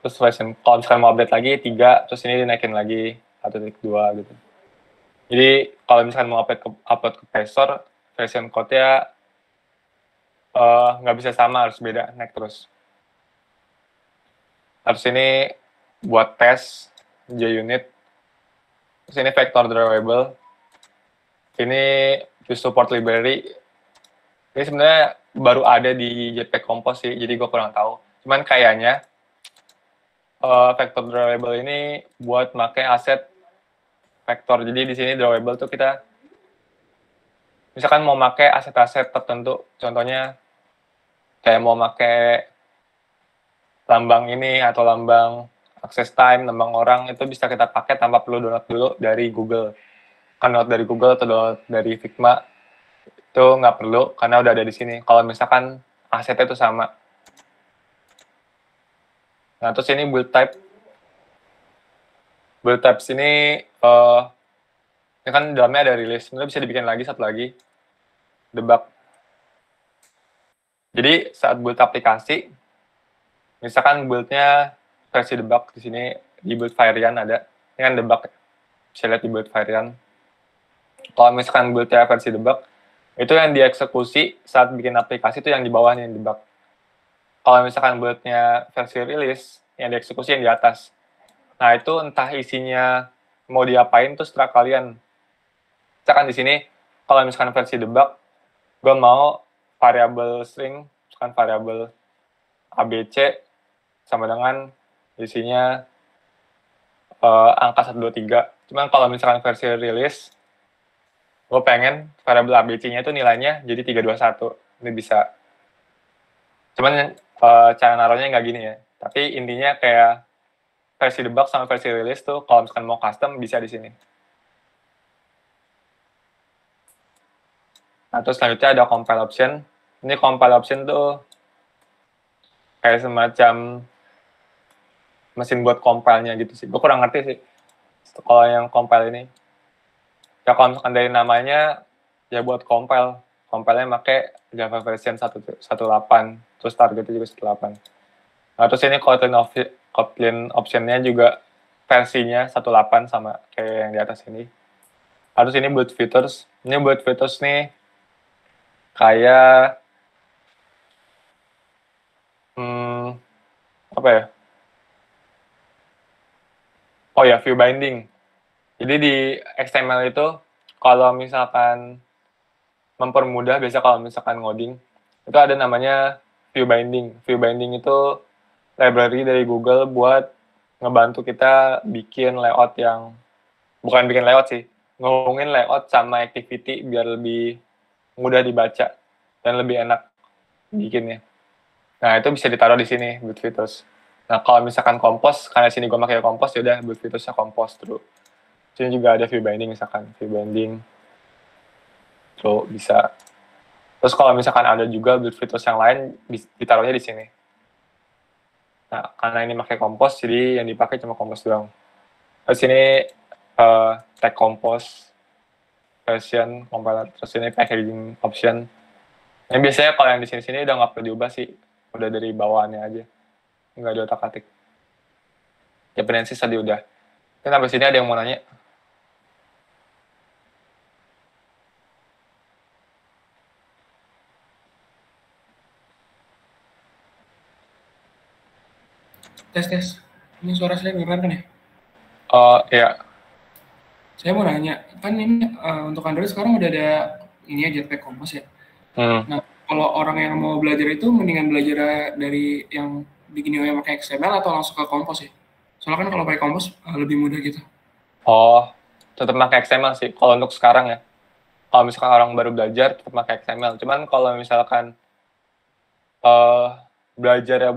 Terus version, kalau misalkan mau update lagi 3, terus ini dinaikin lagi 1.2 gitu. Jadi kalau misalkan mau upload ke Play Store, version code-nya nggak bisa sama, harus beda, naik terus. Terus ini buat tes JUnit. Terus ini vector drawable. Ini view support library. Ini sebenarnya baru ada di Jetpack Compose sih, jadi gue kurang tahu. Cuman kayaknya vector drawable ini buat pakai aset vector. Jadi di sini drawable tuh kita misalkan mau pakai aset-aset tertentu, contohnya kayak mau pakai lambang ini atau lambang access time, lambang orang, itu bisa kita pakai tanpa perlu download dulu dari Google. Kan download dari Google atau download dari Figma itu nggak perlu karena udah ada di sini. Kalau misalkan asetnya itu sama. Nah, terus ini build type. Build types ini ini kan dalamnya ada release. Sebenarnya bisa dibikin lagi satu lagi. Debug. Jadi saat build aplikasi, misalkan build-nya versi debug di sini di build variant ada. Ini kan debug. Bisa lihat di build variant. Kalau misalkan build-nya versi debug, itu yang dieksekusi saat bikin aplikasi itu yang di bawahnya yang debug. Kalau misalkan build-nya versi release, yang dieksekusi yang di atas. Nah, itu entah isinya mau diapain tuh setelah kalian. Misalkan di sini, kalau misalkan versi debug, gue mau variabel string, misalkan variabel ABC, sama dengan isinya angka 123. Cuman kalau misalkan versi release, gue pengen variabel ABC-nya itu nilainya jadi 321. Ini bisa. Cuman cara naruhnya nggak gini ya. Tapi intinya kayak versi debug sama versi release tuh kalau misalkan mau custom bisa di sini. Nah, terus selanjutnya ada compile option. Ini compile option tuh kayak semacam mesin buat compile-nya gitu sih. Gue kurang ngerti sih kalau yang compile ini. Ya kalau misalkan dari namanya ya buat compile. Compile-nya pakai Java version 1.8. Terus targetnya juga 1.8. Nah, terus ini Kotlin option-nya juga versinya 1.8 sama kayak yang di atas ini. Terus ini build features. Ini build features nih kayak apa ya? Oh ya, view binding. Jadi di XML itu kalau misalkan mempermudah, biasa kalau misalkan ngoding, itu ada namanya view binding. View binding itu library dari Google buat ngebantu kita bikin layout yang, bukan bikin layout sih, ngomongin layout sama activity biar lebih mudah dibaca dan lebih enak bikinnya. Nah, itu bisa ditaruh di sini, build features. Nah, kalau misalkan compose, karena sini gue pakai compose, ya udah build features-nya compose terus. Sini juga ada view binding misalkan, view binding. Terus bisa. Terus kalau misalkan ada juga build features yang lain, ditaruhnya di sini. Nah, karena ini pakai compose, jadi yang dipakai cuma compose doang. Terus sini tag compose, version, compiler. Terus ini packaging option. Yang biasanya kalau yang di sini-sini udah nggak perlu diubah sih. Udah dari bawaannya aja. Nggak di otak-atik. Dependencies tadi udah. Kan sampai sini ada yang mau nanya? Tes. Ini suara saya dengar kan ya? Iya. Saya mau nanya, kan ini untuk Android sekarang udah ada ini ya Jetpack Compose ya. Nah, kalau orang yang mau belajar itu mendingan belajar dari yang bikin UI pakai XML atau langsung ke Compose ya? Soalnya kan kalau pakai Compose lebih mudah gitu. Oh, tetap pakai XML sih. Kalau untuk sekarang ya. Kalau misalkan orang baru belajar, tetap pakai XML. Cuman kalau misalkan belajar ya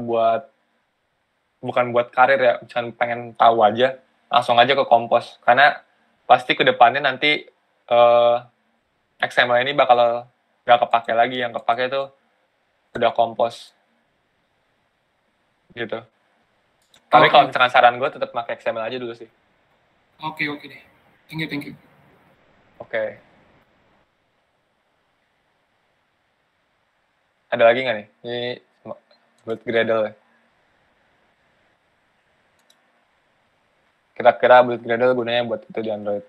bukan buat karir ya, misalkan pengen tahu aja, langsung aja ke Compose. Karena pasti ke depannya nanti XML ini bakal nggak kepake lagi. Yang kepake itu udah Compose. gitu. Tapi kalau misalkan saran gue tetap pakai XML aja dulu sih. Oke deh. Thank you. Oke. Ada lagi nggak nih? Ini buat Gradle ya. Kira-kira build Gradle gunanya buat itu di Android.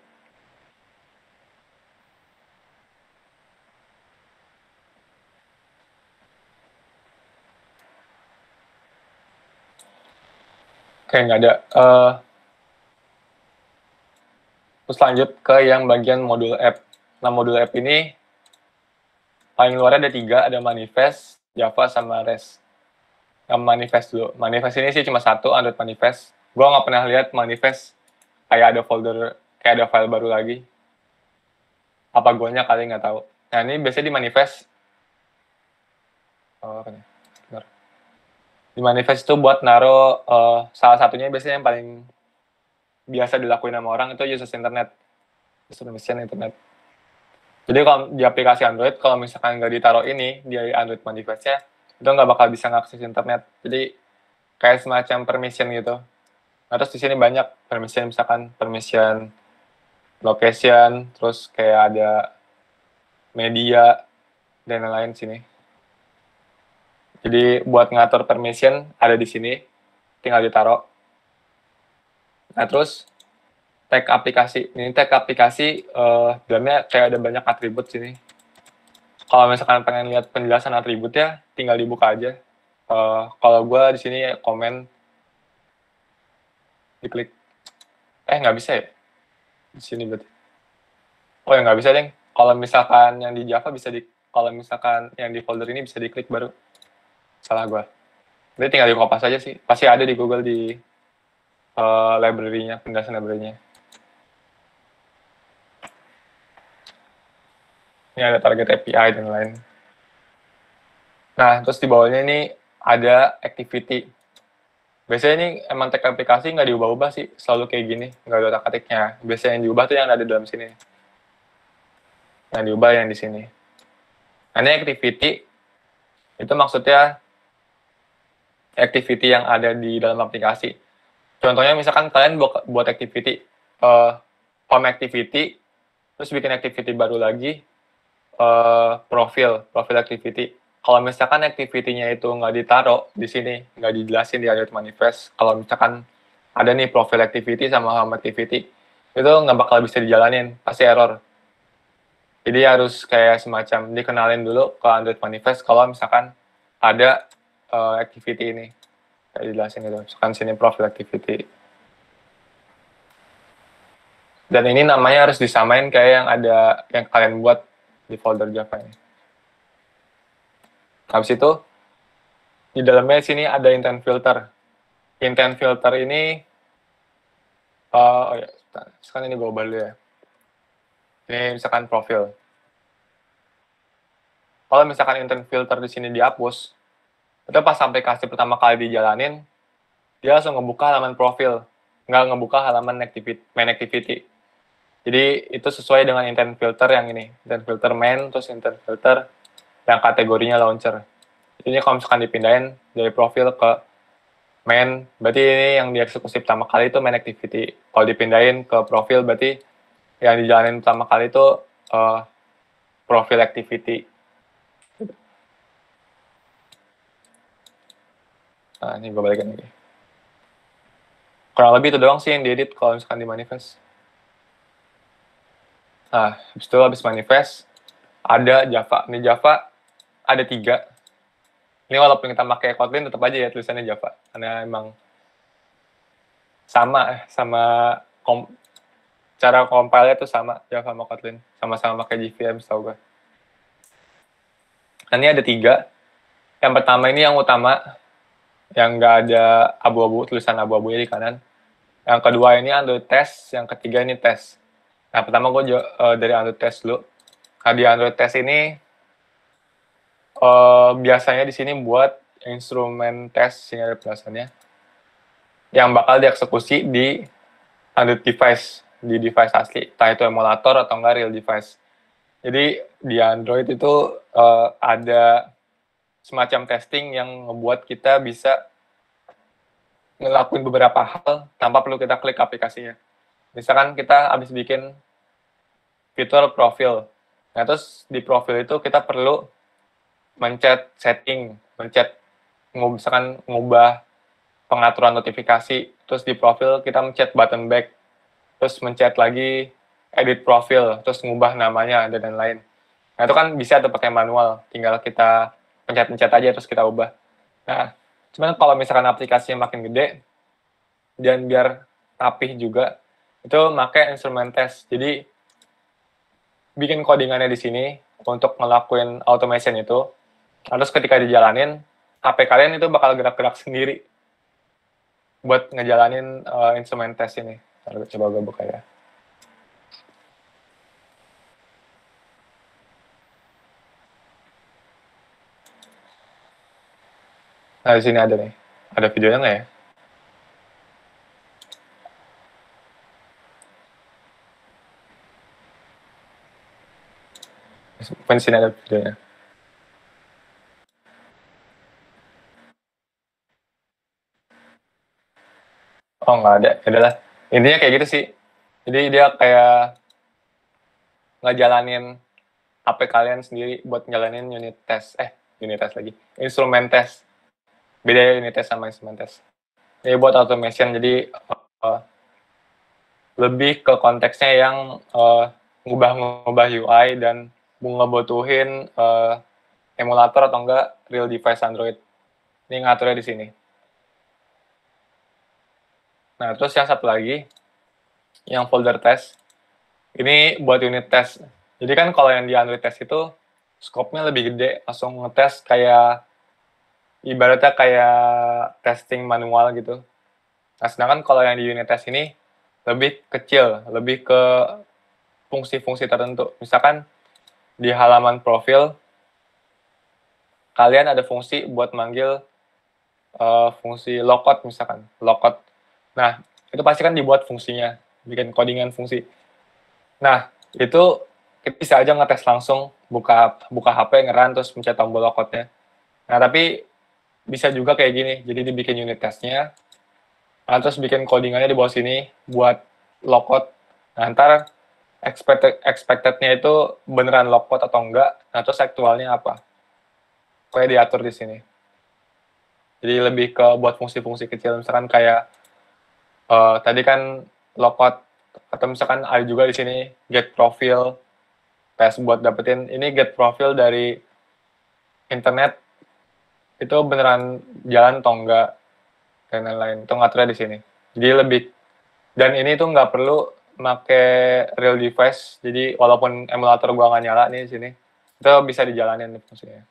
Oke, nggak ada. Terus lanjut ke yang bagian modul app. Nah, modul app ini paling luarnya ada 3, ada manifest, Java, sama REST. Yang manifest dulu. Manifest ini sih cuma satu, Android manifest. Gue nggak pernah lihat manifest kayak ada folder, kayak ada file baru lagi. Apa guanya kali nggak tahu. Nah, ini biasanya di manifest. Di manifest itu buat naro salah satunya biasanya yang paling biasa dilakuin sama orang itu user internet. User internet. Jadi kalau di aplikasi Android, kalau misalkan nggak ditaruh ini di Android manifestnya, itu nggak bakal bisa ngakses internet. Jadi kayak semacam permission gitu. Nah, terus di sini banyak permission, misalkan permission location, terus kayak ada media, dan lain-lain sini. Jadi buat ngatur permission ada di sini, tinggal ditaruh. Nah, terus tag aplikasi. Ini tag aplikasi, dalamnya kayak ada banyak atribut sini. Kalau misalkan pengen lihat penjelasan atributnya, tinggal dibuka aja. Kalau gue di sini komen, diklik. Nggak bisa ya? Di sini berarti. Oh ya, nggak bisa, deng. Kalau misalkan yang di Java bisa kalau misalkan yang di folder ini bisa diklik baru. Salah gue. Jadi tinggal di copy aja sih. Pasti ada di Google di library-nya, penjelasan library-nya. Ini ada target API dan lain. Nah, terus di bawahnya ini ada activity. Biasanya ini emang tag aplikasi nggak diubah-ubah sih, selalu kayak gini, nggak ada otak-atiknya. Biasanya yang diubah tuh yang ada dalam sini. Yang diubah yang di sini. Nah, ini activity, itu maksudnya activity yang ada di dalam aplikasi. Contohnya misalkan kalian buat activity, home activity, terus bikin activity baru lagi, profil activity. Kalau misalkan activity-nya itu nggak ditaruh di sini, nggak dijelasin di Android manifest, kalau misalkan ada nih profil activity sama home activity, itu nggak bakal bisa dijalanin, pasti error. Jadi harus kayak semacam dikenalin dulu ke Android manifest kalau misalkan ada activity ini. Kayak dijelasin gitu, misalkan sini profil activity. Dan ini namanya harus disamain kayak yang ada, yang kalian buat di folder Java ini. Habis itu, di dalamnya sini ada intent filter. Intent filter ini, sekarang ini gue ubah dulu ya. Ini misalkan profil. Kalau misalkan intent filter di sini dihapus, itu pas aplikasi pertama kali dijalanin, dia langsung ngebuka halaman profil, nggak ngebuka halaman main activity. Jadi itu sesuai dengan intent filter yang ini, intent filter main, terus intent filter yang kategorinya launcher. Ini kalau misalkan dipindahin dari profil ke main, berarti ini yang dieksekusi pertama kali itu main activity. Kalau dipindahin ke profil, berarti yang dijalanin pertama kali itu profil activity. Nah, ini gue balikin lagi. Kurang lebih itu doang sih yang diedit kalau misalkan di manifest. Nah, habis manifest, ada Java. Ini Java ada 3. Ini walaupun kita pakai Kotlin, tetap aja ya tulisannya Java. Karena emang sama cara compile-nya tuh sama, Java sama Kotlin. Sama-sama pakai JVM, setahu gue. Nah, ini ada 3. Yang pertama ini yang utama, yang nggak ada abu-abu, tulisan abu-abunya di kanan. Yang kedua ini Android test, yang ketiga ini test. Nah, pertama gue dari Android test dulu. Nah, di Android test ini biasanya di sini buat instrumen test, sini ada penjelasannya, yang bakal dieksekusi di Android device, di device asli, entah itu emulator atau enggak real device. Jadi di Android itu ada semacam testing yang ngebuat kita bisa ngelakuin beberapa hal tanpa perlu kita klik aplikasinya. Misalkan kita habis bikin virtual profil. Nah, terus di profil itu kita perlu mencet setting, misalkan ngubah pengaturan notifikasi, terus di profil kita mencet button back, terus mencet lagi edit profil, terus ngubah namanya, dan lain-lain. Nah, itu kan bisa tuh pakai manual, tinggal kita pencet-pencet aja, terus kita ubah. Nah, cuman kalau misalkan aplikasinya makin gede, dan biar rapih juga, itu pakai instrument test. Jadi, bikin codingannya di sini, untuk ngelakuin automation itu, terus ketika dijalanin, HP kalian itu bakal gerak-gerak sendiri, buat ngejalanin instrument test ini. Coba gue buka ya. Nah, di sini ada nih. Ada videonya nggak ya? Di sini ada videonya. Oh, nggak ada. Ya udahlah. Intinya kayak gitu sih. Jadi dia kayak ngejalanin HP kalian sendiri buat ngejalanin unit test. Unit test lagi. Instrument test. Beda ya unit test sama instrument test. Ini buat automation. Jadi lebih ke konteksnya yang ngubah UI dan ngebutuhin emulator atau enggak real device Android. Ini ngaturnya di sini. Nah, terus yang satu lagi, yang folder test, ini buat unit test. Jadi kan kalau yang di Android test itu, scope-nya lebih gede, langsung ngetes kayak, ibaratnya kayak testing manual gitu. Nah, sedangkan kalau yang di unit test ini, lebih kecil, lebih ke fungsi-fungsi tertentu. Misalkan, di halaman profil, kalian ada fungsi buat manggil fungsi logout misalkan, logout. Nah, itu pasti kan dibuat fungsinya, bikin codingan fungsi. Nah, itu kita bisa aja ngetes langsung, buka HP, ngeran, terus mencet tombol logoutnya. Nah, tapi bisa juga kayak gini, jadi dibikin unit testnya, nah, terus bikin codingannya di bawah sini, buat logout. Nah, ntar expected-nya itu beneran logout atau enggak, nah terus aktualnya apa. Kayak diatur di sini. Jadi lebih ke buat fungsi-fungsi kecil, misalkan kayak tadi kan logout, atau misalkan ada juga di sini get profile, tes buat dapetin ini get profile dari internet itu beneran jalan atau enggak, dan lain-lain. Itu ngaturnya di sini. Jadi lebih, dan ini tuh nggak perlu pakai real device. Jadi walaupun emulator gua nggak nyala nih di sini, itu bisa dijalanin nih fungsinya.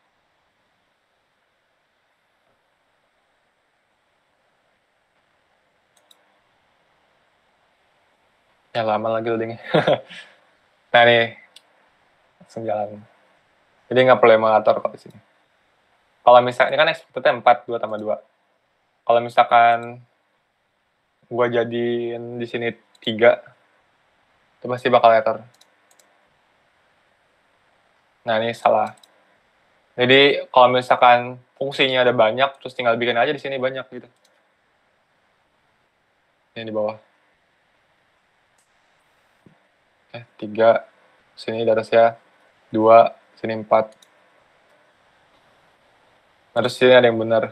Ya lama lagi loadingnya. Nah nih, langsung jalan. Jadi nggak perlu emulator kalau di sini. Kalau misalnya, ini kan expected-nya 4, 2 tambah 2. Kalau misalkan gue jadiin di sini 3, itu pasti bakal error. Nah, ini salah. Jadi, kalau misalkan fungsinya ada banyak, terus tinggal bikin aja di sini banyak gitu. Ini di bawah. 3, sini di atasnya 2, sini 4. Nah, terus sini ada yang benar.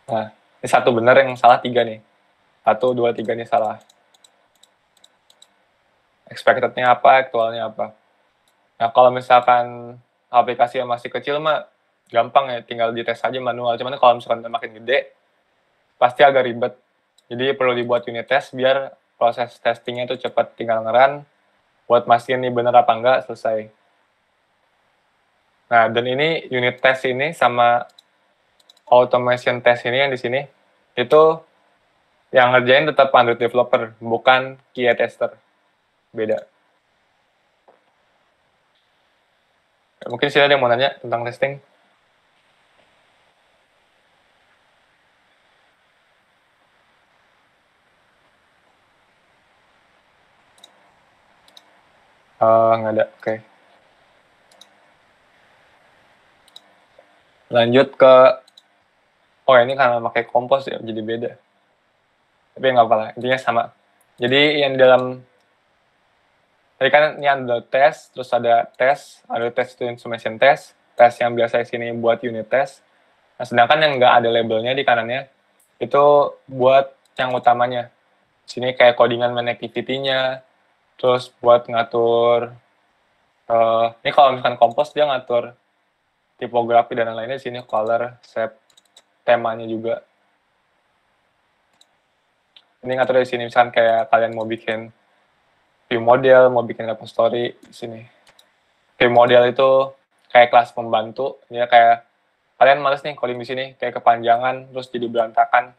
Nah, ini 1 benar, yang salah 3 nih. 1, 2, 3 ini salah. Expected-nya apa, aktualnya apa. Nah, kalau misalkan aplikasi yang masih kecil mah gampang ya, tinggal dites aja manual. Cuman kalau misalkan makin gede, pasti agak ribet. Jadi perlu dibuat unit test biar proses testingnya itu cepat, tinggal ngeran, buat mastiin nih bener apa enggak, selesai. Nah, dan ini unit test ini sama automation test ini yang di sini, itu yang ngerjain tetap Android developer, bukan QA tester. Beda. Mungkin sih ada yang mau nanya tentang testing? Nggak ada, oke. Lanjut ke Oh ini karena pakai kompos ya jadi beda. Tapi nggak apa-apa, intinya sama. Jadi yang di dalam tadi kan ini ada tes, terus ada tes itu instrumentation test, tes yang biasa di sini buat unit test. Nah, sedangkan yang nggak ada labelnya di kanannya itu buat yang utamanya. Sini kayak codingan main activity-nya, terus buat ngatur ini kalau misalkan kompos dia ngatur tipografi dan lain-lainnya, di sini color, shape, temanya juga. Ini ngatur di sini misalkan kayak kalian mau bikin view model, mau bikin repository di sini. View model itu kayak kelas pembantu, ya kayak kalian males nih coding di sini kayak kepanjangan terus jadi berantakan.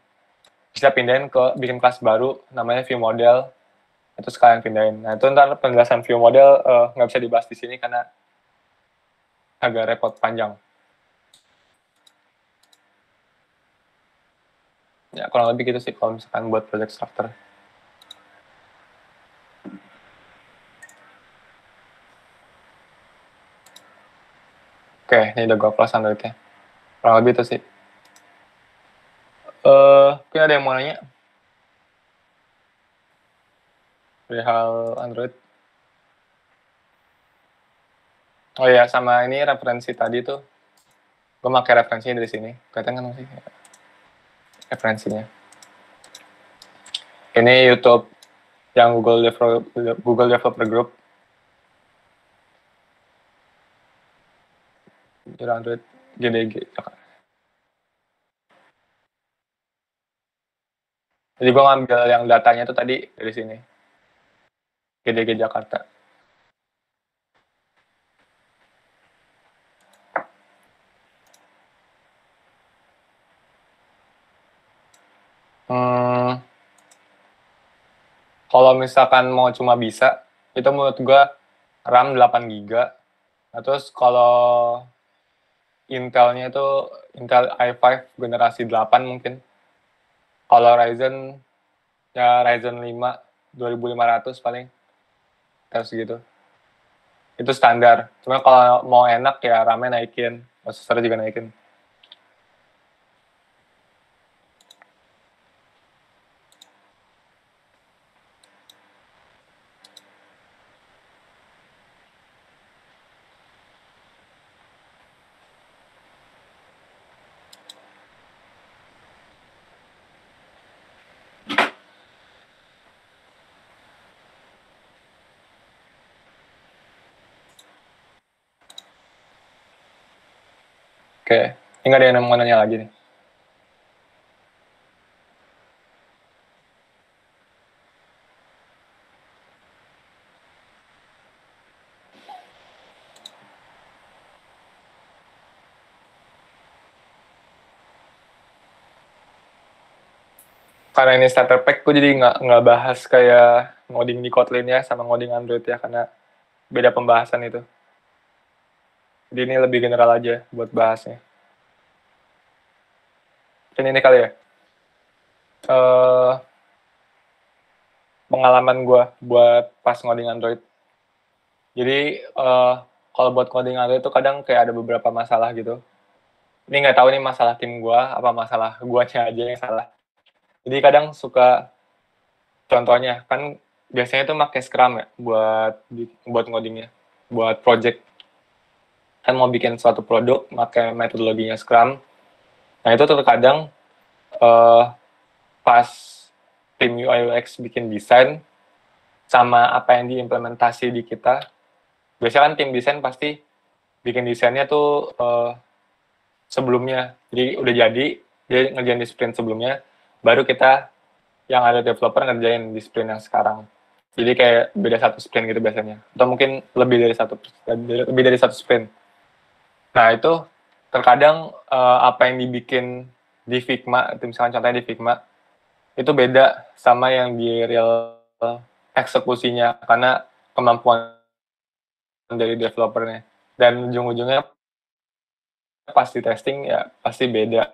Bisa pindahin ke bikin kelas baru namanya view model. Itu sekalian pindahin. Nah, itu ntar penjelasan view model nggak bisa dibahas di sini karena agak repot panjang. Ya, kurang lebih gitu sih kalau misalkan buat project structure. Oke, ini udah gue plus Android-nya. Kurang lebih itu sih. Mungkin ada yang mau nanya? Perihal Android. Oh iya, sama ini referensi tadi tuh. Gue pakai referensinya dari sini. Kelihatan kan sih? Referensinya. Ini YouTube yang Google Developer Group. Android GDG. Jadi gue ngambil yang datanya tuh tadi dari sini. GDG Jakarta. Kalau misalkan mau cuma bisa, itu menurut gue RAM 8 GB. Nah, terus kalau Intelnya itu Intel i5 generasi 8 mungkin. Kalau Ryzen, ya Ryzen 5 2500 paling. Terus gitu. Itu standar. Cuma kalau mau enak ya RAM-nya naikin. Prosesor juga naikin. Oke, ini nggak ada yang mau nanya lagi nih. Karena ini starter pack, gue jadi nggak bahas kayak ngoding di Kotlin ya sama ngoding Android ya, karena beda pembahasan itu. Jadi ini lebih general aja buat bahasnya. Ini kali ya. Pengalaman gue buat pas ngoding Android. Jadi kalau buat ngoding Android itu kadang kayak ada beberapa masalah gitu. Ini nggak tahu nih masalah tim gue, apa masalah guanya aja yang salah. Jadi kadang suka, contohnya kan biasanya tuh pakai Scrum ya buat ngodingnya, buat project. Kan mau bikin suatu produk pakai metodologinya Scrum. Nah itu terkadang pas tim UI UX bikin desain sama apa yang diimplementasi di kita, biasanya kan tim desain pasti bikin desainnya tuh sebelumnya, jadi udah jadi dia ngerjain di sprint sebelumnya, baru kita yang ada developer ngerjain di sprint yang sekarang. Jadi kayak beda satu sprint gitu biasanya, atau mungkin lebih dari satu sprint. Nah itu terkadang apa yang dibikin di Figma, misalkan contohnya di Figma, itu beda sama yang di real eksekusinya karena kemampuan dari developernya. Dan ujung-ujungnya pas di testing ya pasti beda.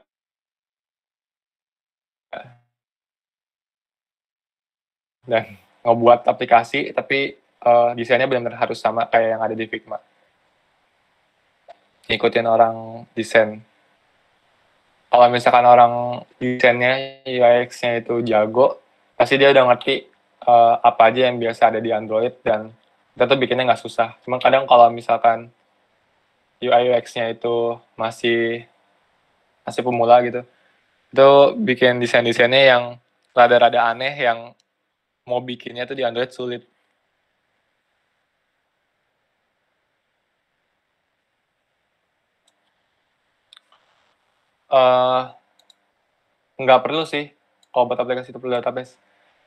Dan ngebuat aplikasi tapi desainnya benar-benar harus sama kayak yang ada di Figma. Ngikutin orang desain. kalau misalkan orang desainnya UX-nya itu jago, pasti dia udah ngerti apa aja yang biasa ada di Android dan kita tuh bikinnya nggak susah. Cuma kadang kalau misalkan UI UX-nya itu masih pemula gitu, itu bikin desain-desainnya yang rada-rada aneh, yang mau bikinnya tuh di Android sulit. Nggak perlu sih kalau buat aplikasi itu perlu database.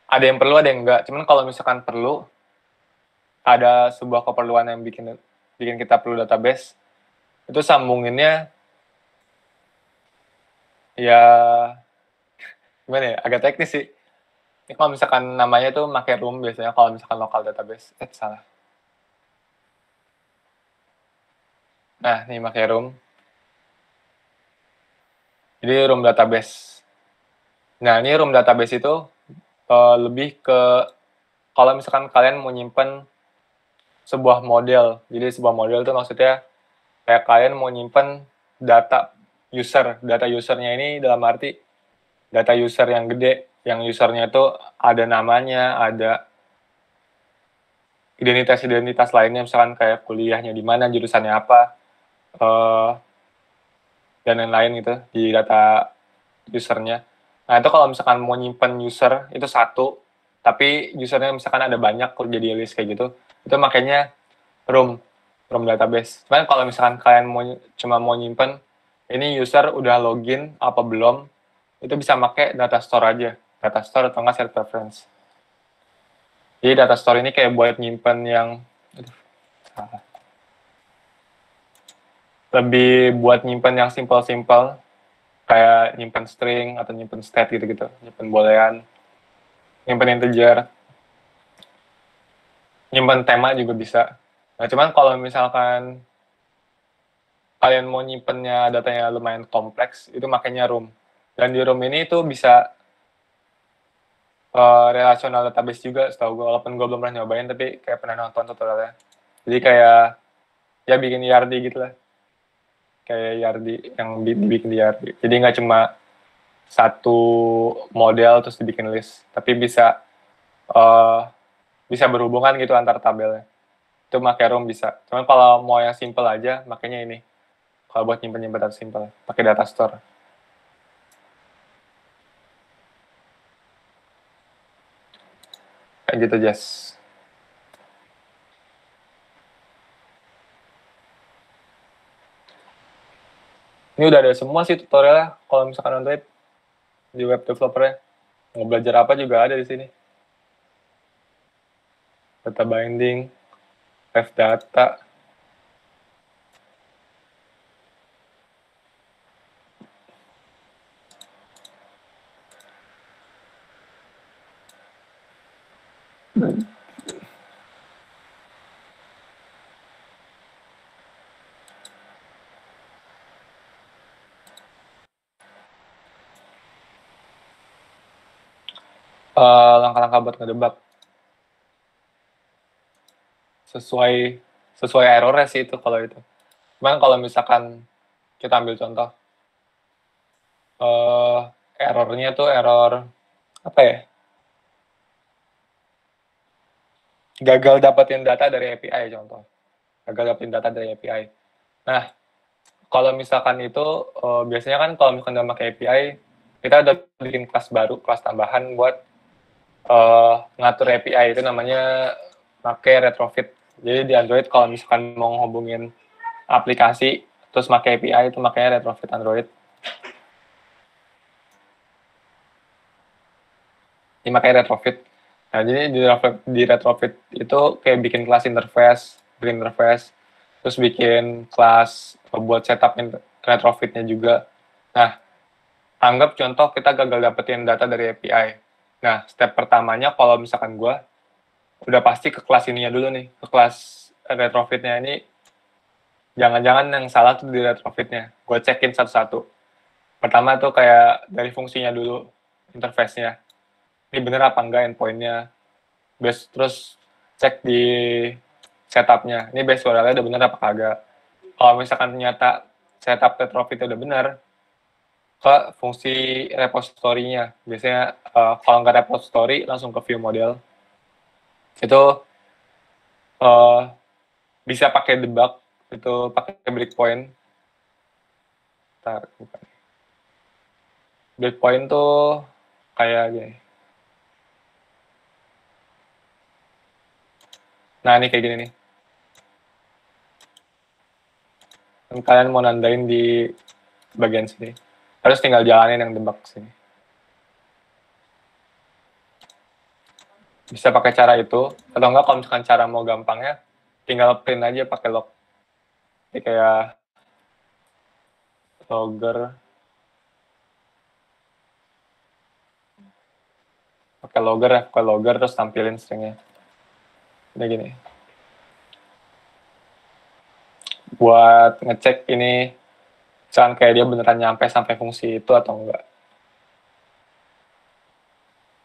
Ada yang perlu, ada yang enggak. Cuman kalau misalkan perlu, ada sebuah keperluan yang bikin kita perlu database, itu sambunginnya ya gimana ya, agak teknis sih. Ini kalau misalkan namanya tuh pakai room biasanya kalau misalkan local database. Salah. Nah, ini pakai room. Jadi room database. Nah, ini room database itu lebih ke kalau misalkan kalian mau nyimpen sebuah model. Jadi sebuah model itu maksudnya kayak kalian mau nyimpen data user. Data usernya ini dalam arti data user yang gede, yang usernya itu ada namanya, ada identitas-identitas lainnya, misalkan kayak kuliahnya di mana, jurusannya apa, dan lain-lain gitu di data usernya. Nah, itu kalau misalkan mau nyimpen user itu satu, tapi usernya misalkan ada banyak jadi list kayak gitu, itu makanya room database. Cuman kalau misalkan kalian cuma mau nyimpen ini user udah login apa belum, itu bisa pakai data store aja, data store atau nggak set preference. Jadi data store ini kayak buat nyimpen yang lebih buat nyimpen yang simple-simple, kayak nyimpen string atau nyimpen stat gitu-gitu, nyimpen boolean, nyimpen integer, nyimpen tema juga bisa. Nah, cuman kalau misalkan kalian mau nyimpennya datanya lumayan kompleks, itu makanya room. Dan di room ini tuh bisa relational database juga, setahu gue, walaupun gue belum pernah nyobain, tapi kayak pernah nonton tutorialnya. Jadi kayak ya bikin YARD gitu lah, kayak YARD yang dibikin di YARD. Jadi nggak cuma satu model terus dibikin list, tapi bisa berhubungan gitu antar tabelnya. Itu pakai room bisa. Cuman kalau mau yang simple aja, makanya ini. Kalau buat nyimpen data simple, pakai data store. Kayak gitu, Jess. Ini udah ada semua sih tutorialnya. Kalau misalkan Android di web developer-nya, mau belajar apa juga ada di sini. Data binding, ref data, langkah-langkah buat ngedebak. Sesuai errornya sih itu kalau itu. Cuman kalau misalkan kita ambil contoh, errornya tuh error apa ya? Gagal dapetin data dari API contoh. Gagal dapetin data dari API. Nah, kalau misalkan itu biasanya kan kalau misalkan udah pakai API, kita udah bikin kelas baru, kelas tambahan buat ngatur API, itu namanya pakai retrofit. Jadi di Android kalau misalkan mau hubungin aplikasi terus pakai API, itu makanya retrofit Android. Ini makanya retrofit. Nah, jadi di retrofit itu kayak bikin kelas interface, terus bikin kelas buat setup retrofitnya juga. Nah, anggap contoh kita gagal dapetin data dari API. Nah, step pertamanya kalau misalkan gue udah pasti ke kelas ininya dulu nih, ke kelas retrofitnya ini. Jangan-jangan yang salah tuh di retrofitnya. Gue cekin satu-satu. Pertama tuh kayak dari fungsinya dulu, interface-nya. Ini bener apa enggak endpoint-nya. Terus cek di setup-nya. Ini base URL-nya udah bener apa kagak. Kalau misalkan ternyata setup retrofitnya udah bener, ke fungsi repository-nya. Biasanya kalau nggak repository langsung ke view model. Itu bisa pakai debug, itu pakai breakpoint. Breakpoint tuh kayak gini. Nah, ini kayak gini nih. Dan kalian mau nandain di bagian sini. Harus tinggal jalanin yang debug sini. Bisa pakai cara itu, atau enggak kalau misalkan cara mau gampangnya, tinggal print aja pakai log. Jadi kayak logger. Pakai logger terus tampilin stringnya. Udah gini. Buat ngecek ini, misalkan kayak dia beneran nyampe sampai fungsi itu atau enggak.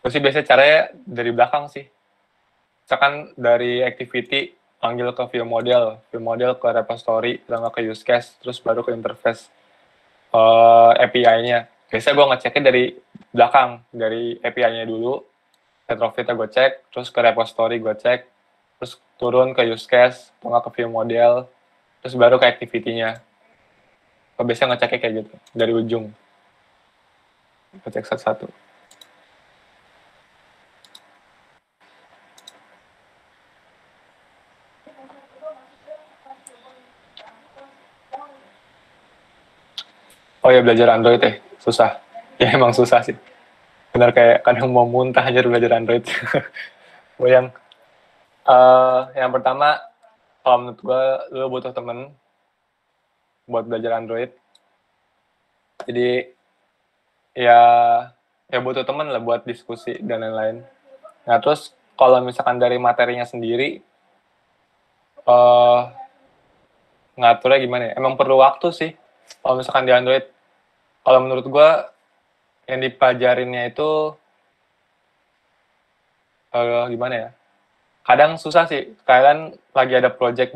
Terus sih biasanya caranya dari belakang sih. Misalkan dari activity, panggil ke view model ke repository, atau enggak ke use case, terus baru ke interface API-nya. Biasanya gue ngeceknya dari belakang, dari API-nya dulu, retrofit-nya gue cek, terus ke repository gue cek, terus turun ke use case, atau nggak ke view model, terus baru ke activity-nya. Gue biasanya ngeceknya kayak gitu, dari ujung. Gue cek satu-satu. Oh ya, belajar Android susah. Ya emang susah sih. Benar kayak kadang mau muntah aja belajar Android. Yang pertama, kalau menurut gue, lu butuh temen buat belajar Android. Jadi, ya butuh temen lah buat diskusi dan lain-lain. Nah, terus kalau misalkan dari materinya sendiri, ngaturnya gimana ya? Emang perlu waktu sih, kalau misalkan di Android. Kalau menurut gue, yang dipelajarinnya itu, gimana ya? Kadang susah sih, kalian lagi ada project,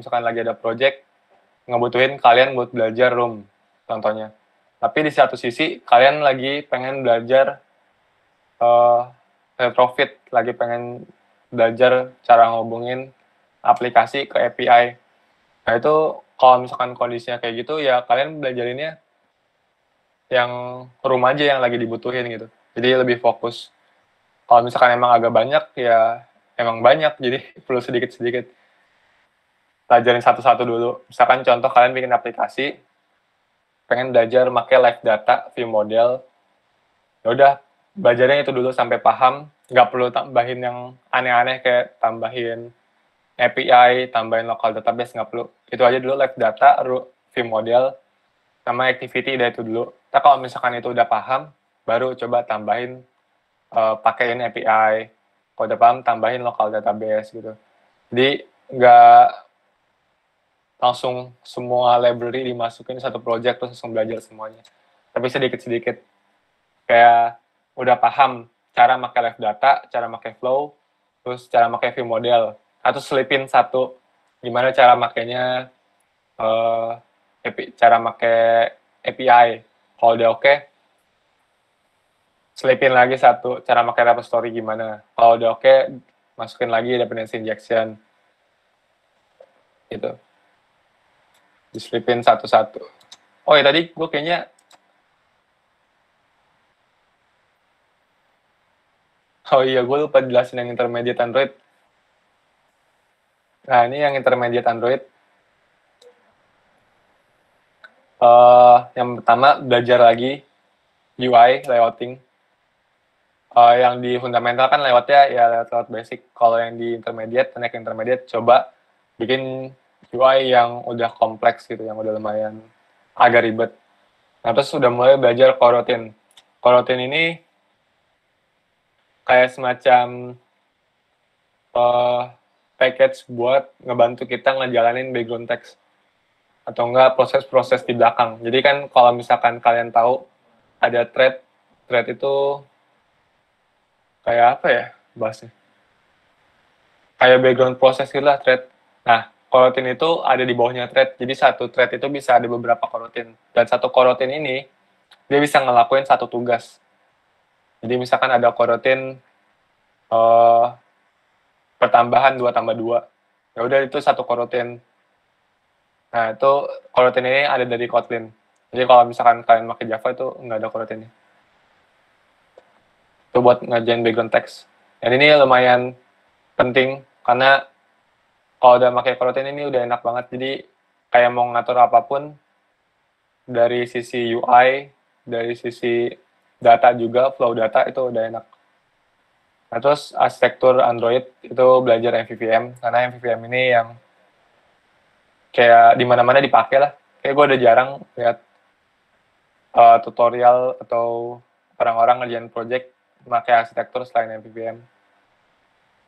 ngebutuhin kalian buat belajar room, contohnya. Tapi di satu sisi, kalian lagi pengen belajar retrofit, lagi pengen belajar cara ngobongin aplikasi ke API. Nah itu, kalau misalkan kondisinya kayak gitu, ya kalian belajarinnya yang room aja yang lagi dibutuhin gitu. Jadi lebih fokus. Kalau misalkan emang agak banyak, ya emang banyak, jadi perlu sedikit-sedikit. Pelajarin satu-satu dulu. Misalkan contoh kalian bikin aplikasi, pengen belajar pakai live data, view model, ya udah belajarnya itu dulu sampai paham, nggak perlu tambahin yang aneh-aneh kayak tambahin API, tambahin local database, nggak perlu. Itu aja dulu live data, view model, sama activity, udah itu dulu. Tapi kalau misalkan itu udah paham, baru coba tambahin, pakein API. Kalau udah paham, tambahin local database gitu. Jadi nggak langsung semua library dimasukin satu project terus langsung belajar semuanya. Tapi sedikit-sedikit. Kayak udah paham cara pakai live data, cara pakai flow, terus cara pakai view model. Atau selipin satu, gimana cara makainya, cara pakai API. Kalau udah oke, selipin lagi satu, cara pakai repository gimana. Kalau udah oke, masukin lagi dependency injection. Gitu. Diselipin satu-satu. Oh ya, tadi gue kayaknya gue lupa jelasin yang intermediate Android. Nah, ini yang intermediate Android. Yang pertama, belajar lagi UI, layouting. Yang di fundamental kan lewatnya ya lewat basic. Kalau yang di intermediate, naik intermediate, coba bikin UI yang udah kompleks gitu, yang udah lumayan agak ribet. Nah, terus udah mulai belajar coroutine. Coroutine ini kayak semacam package buat ngebantu kita ngejalanin background text. Atau enggak proses-proses di belakang. Jadi kan kalau misalkan kalian tahu ada thread itu kayak apa ya bahasnya? Kayak background proses gitu lah thread. Nah, coroutine itu ada di bawahnya thread. Jadi satu thread itu bisa ada beberapa coroutine. Dan satu coroutine ini dia bisa ngelakuin satu tugas. Jadi misalkan ada coroutine pertambahan 2+2. Ya udah itu satu coroutine. Nah, itu coroutine ini ada dari Kotlin. Jadi kalau misalkan kalian pakai Java itu nggak ada coroutine. Itu buat ngerjain background text. Dan ini lumayan penting karena kalau udah pakai coroutine ini udah enak banget. Jadi kayak mau ngatur apapun dari sisi UI, dari sisi data juga, flow data itu udah enak. Nah, terus arsitektur Android itu belajar MVVM, karena MVVM ini yang kayak di mana-mana dipakai lah. Kayak gue udah jarang lihat tutorial atau orang-orang ngerjain project pakai arsitektur selain MVVM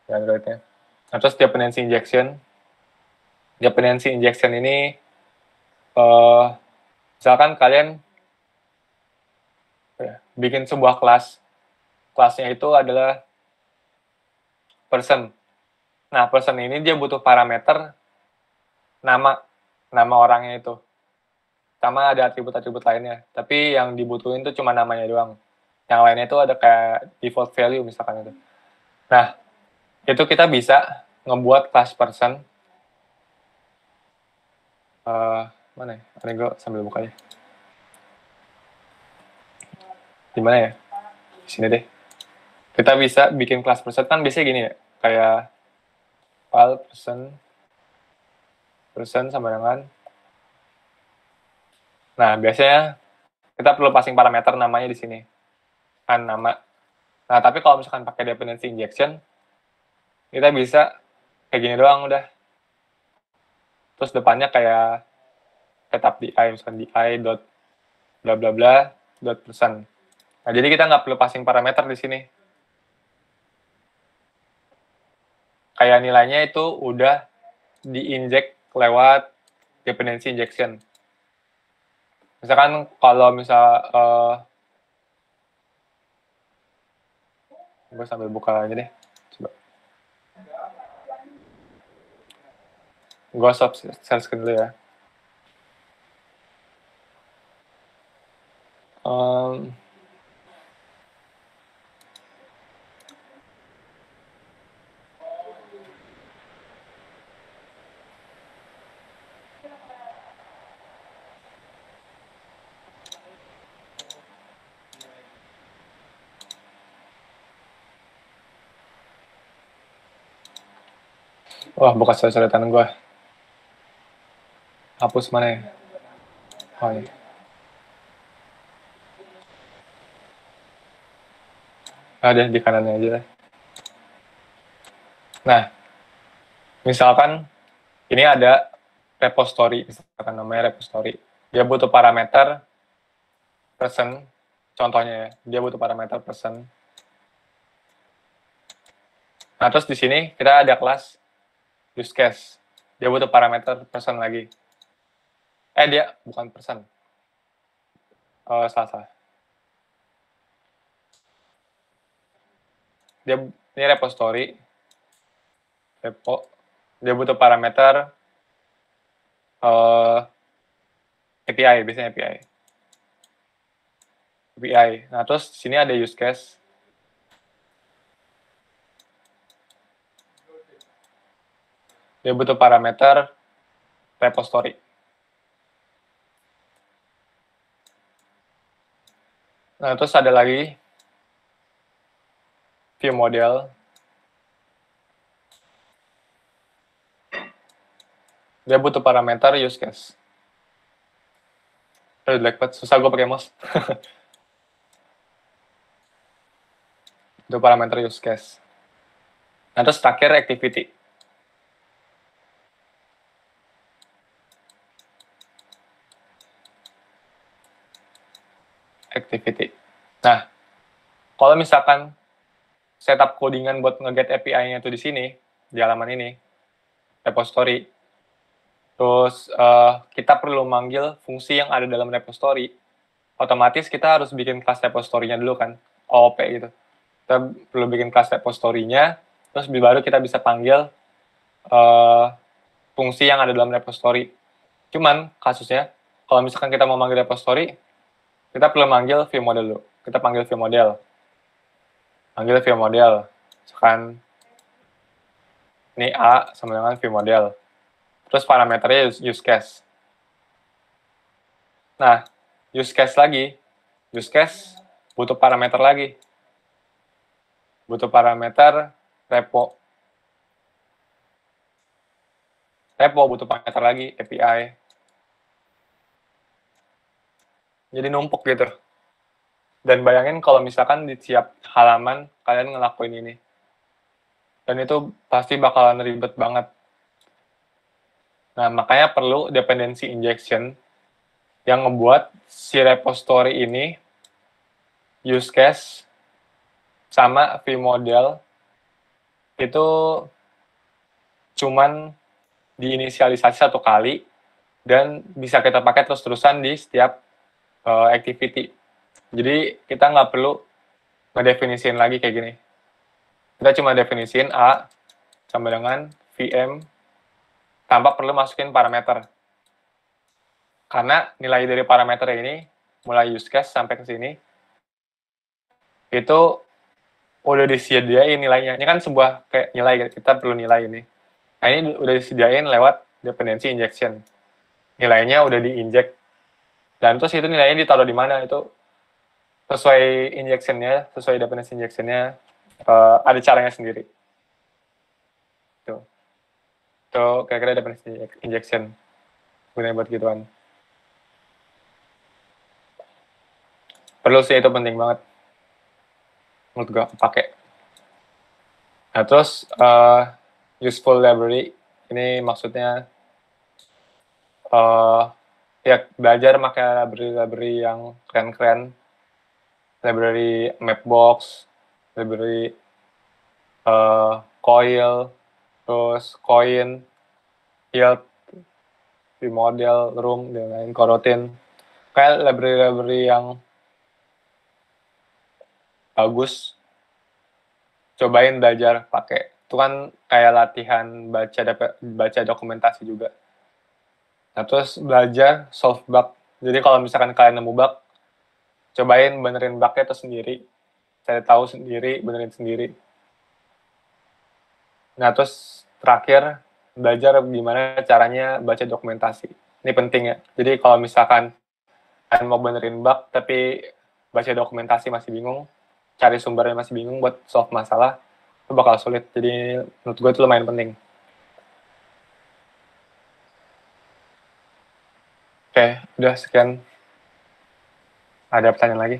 di Androidnya. Nah, terus dependency injection. Dependency injection ini, misalkan kalian bikin sebuah kelas, kelasnya itu adalah person. Nah, person ini dia butuh parameter nama orangnya itu. Sama ada atribut-atribut lainnya. Tapi yang dibutuhin itu cuma namanya doang. Yang lainnya itu ada kayak default value misalkan itu. Nah, itu kita bisa ngebuat class person. Mana ya? Ini gue sambil buka ya. Di mana ya? Di sini deh. Kita bisa bikin class person, kan biasanya gini ya. Kayak file person sama dengan. Nah, biasanya kita perlu passing parameter namanya di sini. Kan nama. Nah, tapi kalau misalkan pakai dependency injection, kita bisa kayak gini doang udah. Terus depannya kayak setup di misalkan di dot bla bla bla dot person. Nah, jadi kita nggak perlu passing parameter di sini. Kayak nilainya itu udah diinjek lewat dependency injection. Misalkan kalau gue sambil buka aja deh. Coba. Gue stop share screen dulu ya. Wah, buka coretan gue. Hapus mana ya? Oh iya. Ada di kanannya aja. Nah, misalkan ini ada repository, misalkan namanya repository. Dia butuh parameter person, contohnya ya, dia butuh parameter person. Nah, terus di sini kita ada kelas use case. Dia butuh parameter person lagi. Dia bukan person. Salah. Ini repository. Dia butuh parameter API, biasanya API. Nah, terus di sini ada use case. Dia butuh parameter repository. Nah, terus ada lagi view model. Dia butuh parameter use case. Jelek banget, susah gue pakai mouse. Itu parameter use case. Nah, terus terakhir activity. Nah, kalau misalkan setup codingan buat nge-get API-nya itu di sini, di halaman ini, repository, terus kita perlu manggil fungsi yang ada dalam repository, otomatis kita harus bikin kelas repository-nya dulu kan, OOP gitu. Kita perlu bikin kelas repository-nya, terus baru kita bisa panggil fungsi yang ada dalam repository. Cuman kasusnya, kalau misalkan kita mau manggil repository, kita perlu manggil view model dulu. Kita panggil view model. Panggil view model. Misalkan ini A sama dengan view model. Terus parameternya use case. Nah, use case lagi. Use case butuh parameter lagi. Butuh parameter repo. Repo butuh parameter lagi, API. Jadi numpuk gitu. Dan bayangin kalau misalkan di tiap halaman kalian ngelakuin ini. Dan itu pasti bakalan ribet banget. Nah, makanya perlu dependency injection yang ngebuat si repository ini, use case, sama view model, itu cuman diinisialisasi satu kali, dan bisa kita pakai terus-terusan di setiap activity. Jadi, kita nggak perlu ngedefinisiin lagi kayak gini. Kita cuma definisiin A sama dengan VM tanpa perlu masukin parameter. Karena nilai dari parameter ini, mulai use case sampai ke sini, itu udah disediain nilainya. Ini kan sebuah kayak nilai, kita perlu nilai ini. Nah, ini udah disediain lewat dependency injection. Nilainya udah diinjek. Dan terus itu nilainya ditaruh di mana, itu sesuai injection-nya, sesuai dependency injection-nya, ada caranya sendiri. Tuh. Tuh, kira-kira dependency injection. Gunanya buat gituan. Perlu sih, itu penting banget. Menurut gue pakai. Nah, terus useful library, ini maksudnya ya belajar pakai library yang keren-keren. Library Mapbox, library Coil, terus Coin, Yield, Model, Room, dan lain, Coroutine. Kayak library-library yang bagus, cobain belajar pakai. Itu kan kayak latihan baca dokumentasi juga. Nah, terus belajar solve bug. Jadi kalau misalkan kalian nemu bug, cobain benerin bug-nya itu sendiri. Cari tahu sendiri, benerin sendiri. Nah, terus terakhir, belajar gimana caranya baca dokumentasi. Ini penting ya. Jadi kalau misalkan kalian mau benerin bug, tapi baca dokumentasi masih bingung, cari sumbernya masih bingung buat solve masalah, itu bakal sulit. Jadi menurut gue itu lumayan penting. Oke, udah sekian. Ada pertanyaan lagi?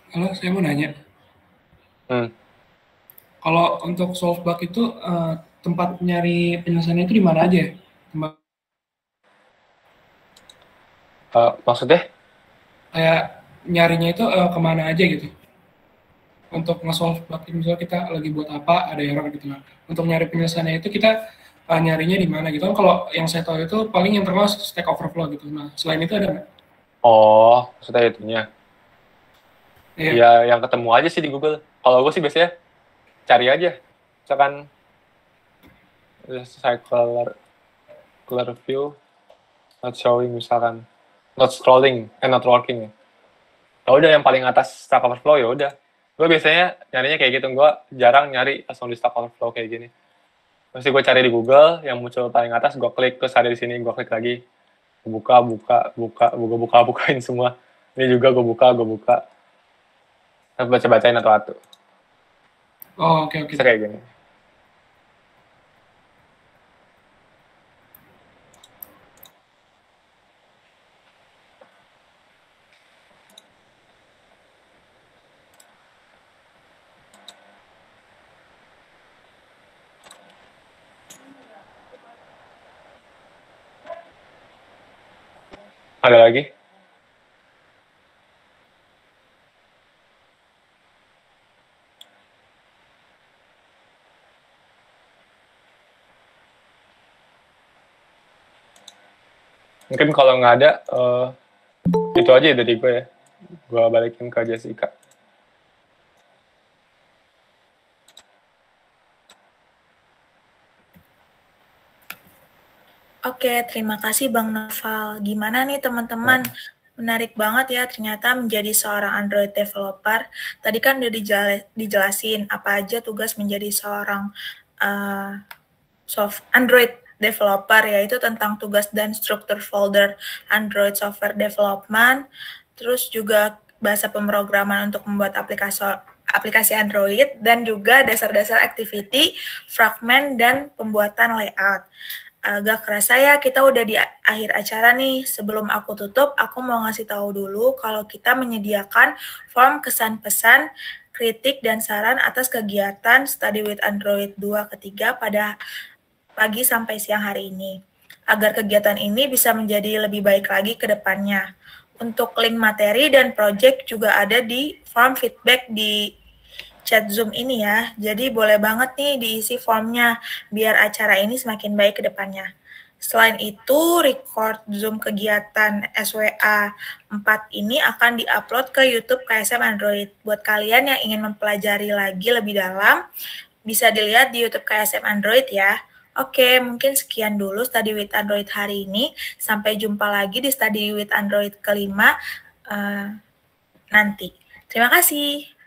Halo, saya mau nanya. Kalau untuk solve bug itu tempat nyari penyelesaiannya itu di mana aja? Maksudnya? Kayak nyarinya itu kemana aja gitu? Untuk nge-solve bug, misalnya kita lagi buat apa, ada error gitu. Nah, untuk nyari penyelesaiannya itu kita nyarinya di mana gitu kan? Kalau yang saya tahu itu paling yang terkenal Stack Overflow gitu. Nah, selain itu ada nggak? Oh, maksudnya itunya. Iya. Ya, yang ketemu aja sih di Google. Kalau gue sih biasanya cari aja. Misalkan cycler view not showing, misalkan not scrolling, not working. Ya udah, yang paling atas Stack Overflow, ya udah. Gue biasanya nyarinya kayak gitu. Gue jarang nyari langsung di Stack Overflow kayak gini. Mesti gue cari di Google, yang muncul paling atas gue klik, terus ada di sini gue klik lagi. Bukain semua. Ini juga gue buka. Terus baca-bacain atau Oh, oke. Bisa kayak gini. Ada lagi? Mungkin kalau nggak ada, itu aja dari gue ya. Gue balikin ke Jessica. Oke, terima kasih Bang Noval. Gimana nih teman-teman? Menarik banget ya ternyata menjadi seorang Android developer. Tadi kan udah dijelasin apa aja tugas menjadi seorang Android developer, yaitu tentang tugas dan struktur folder Android software development, terus juga bahasa pemrograman untuk membuat aplikasi Android, dan juga dasar-dasar activity, fragment, dan pembuatan layout. Agak kerasa ya kita udah di akhir acara nih. Sebelum aku tutup, aku mau ngasih tahu dulu kalau kita menyediakan form kesan pesan, kritik, dan saran atas kegiatan Study with Android 2 ketiga pada pagi sampai siang hari ini, agar kegiatan ini bisa menjadi lebih baik lagi ke depannya. Untuk link materi dan project juga ada di form feedback di chat Zoom ini ya. Jadi boleh banget nih diisi formnya biar acara ini semakin baik ke depannya. Selain itu, record Zoom kegiatan SWA 4 ini akan diupload ke YouTube KSM Android. Buat kalian yang ingin mempelajari lagi lebih dalam, bisa dilihat di YouTube KSM Android ya. Oke, mungkin sekian dulu Study with Android hari ini. Sampai jumpa lagi di Study with Android kelima nanti. Terima kasih.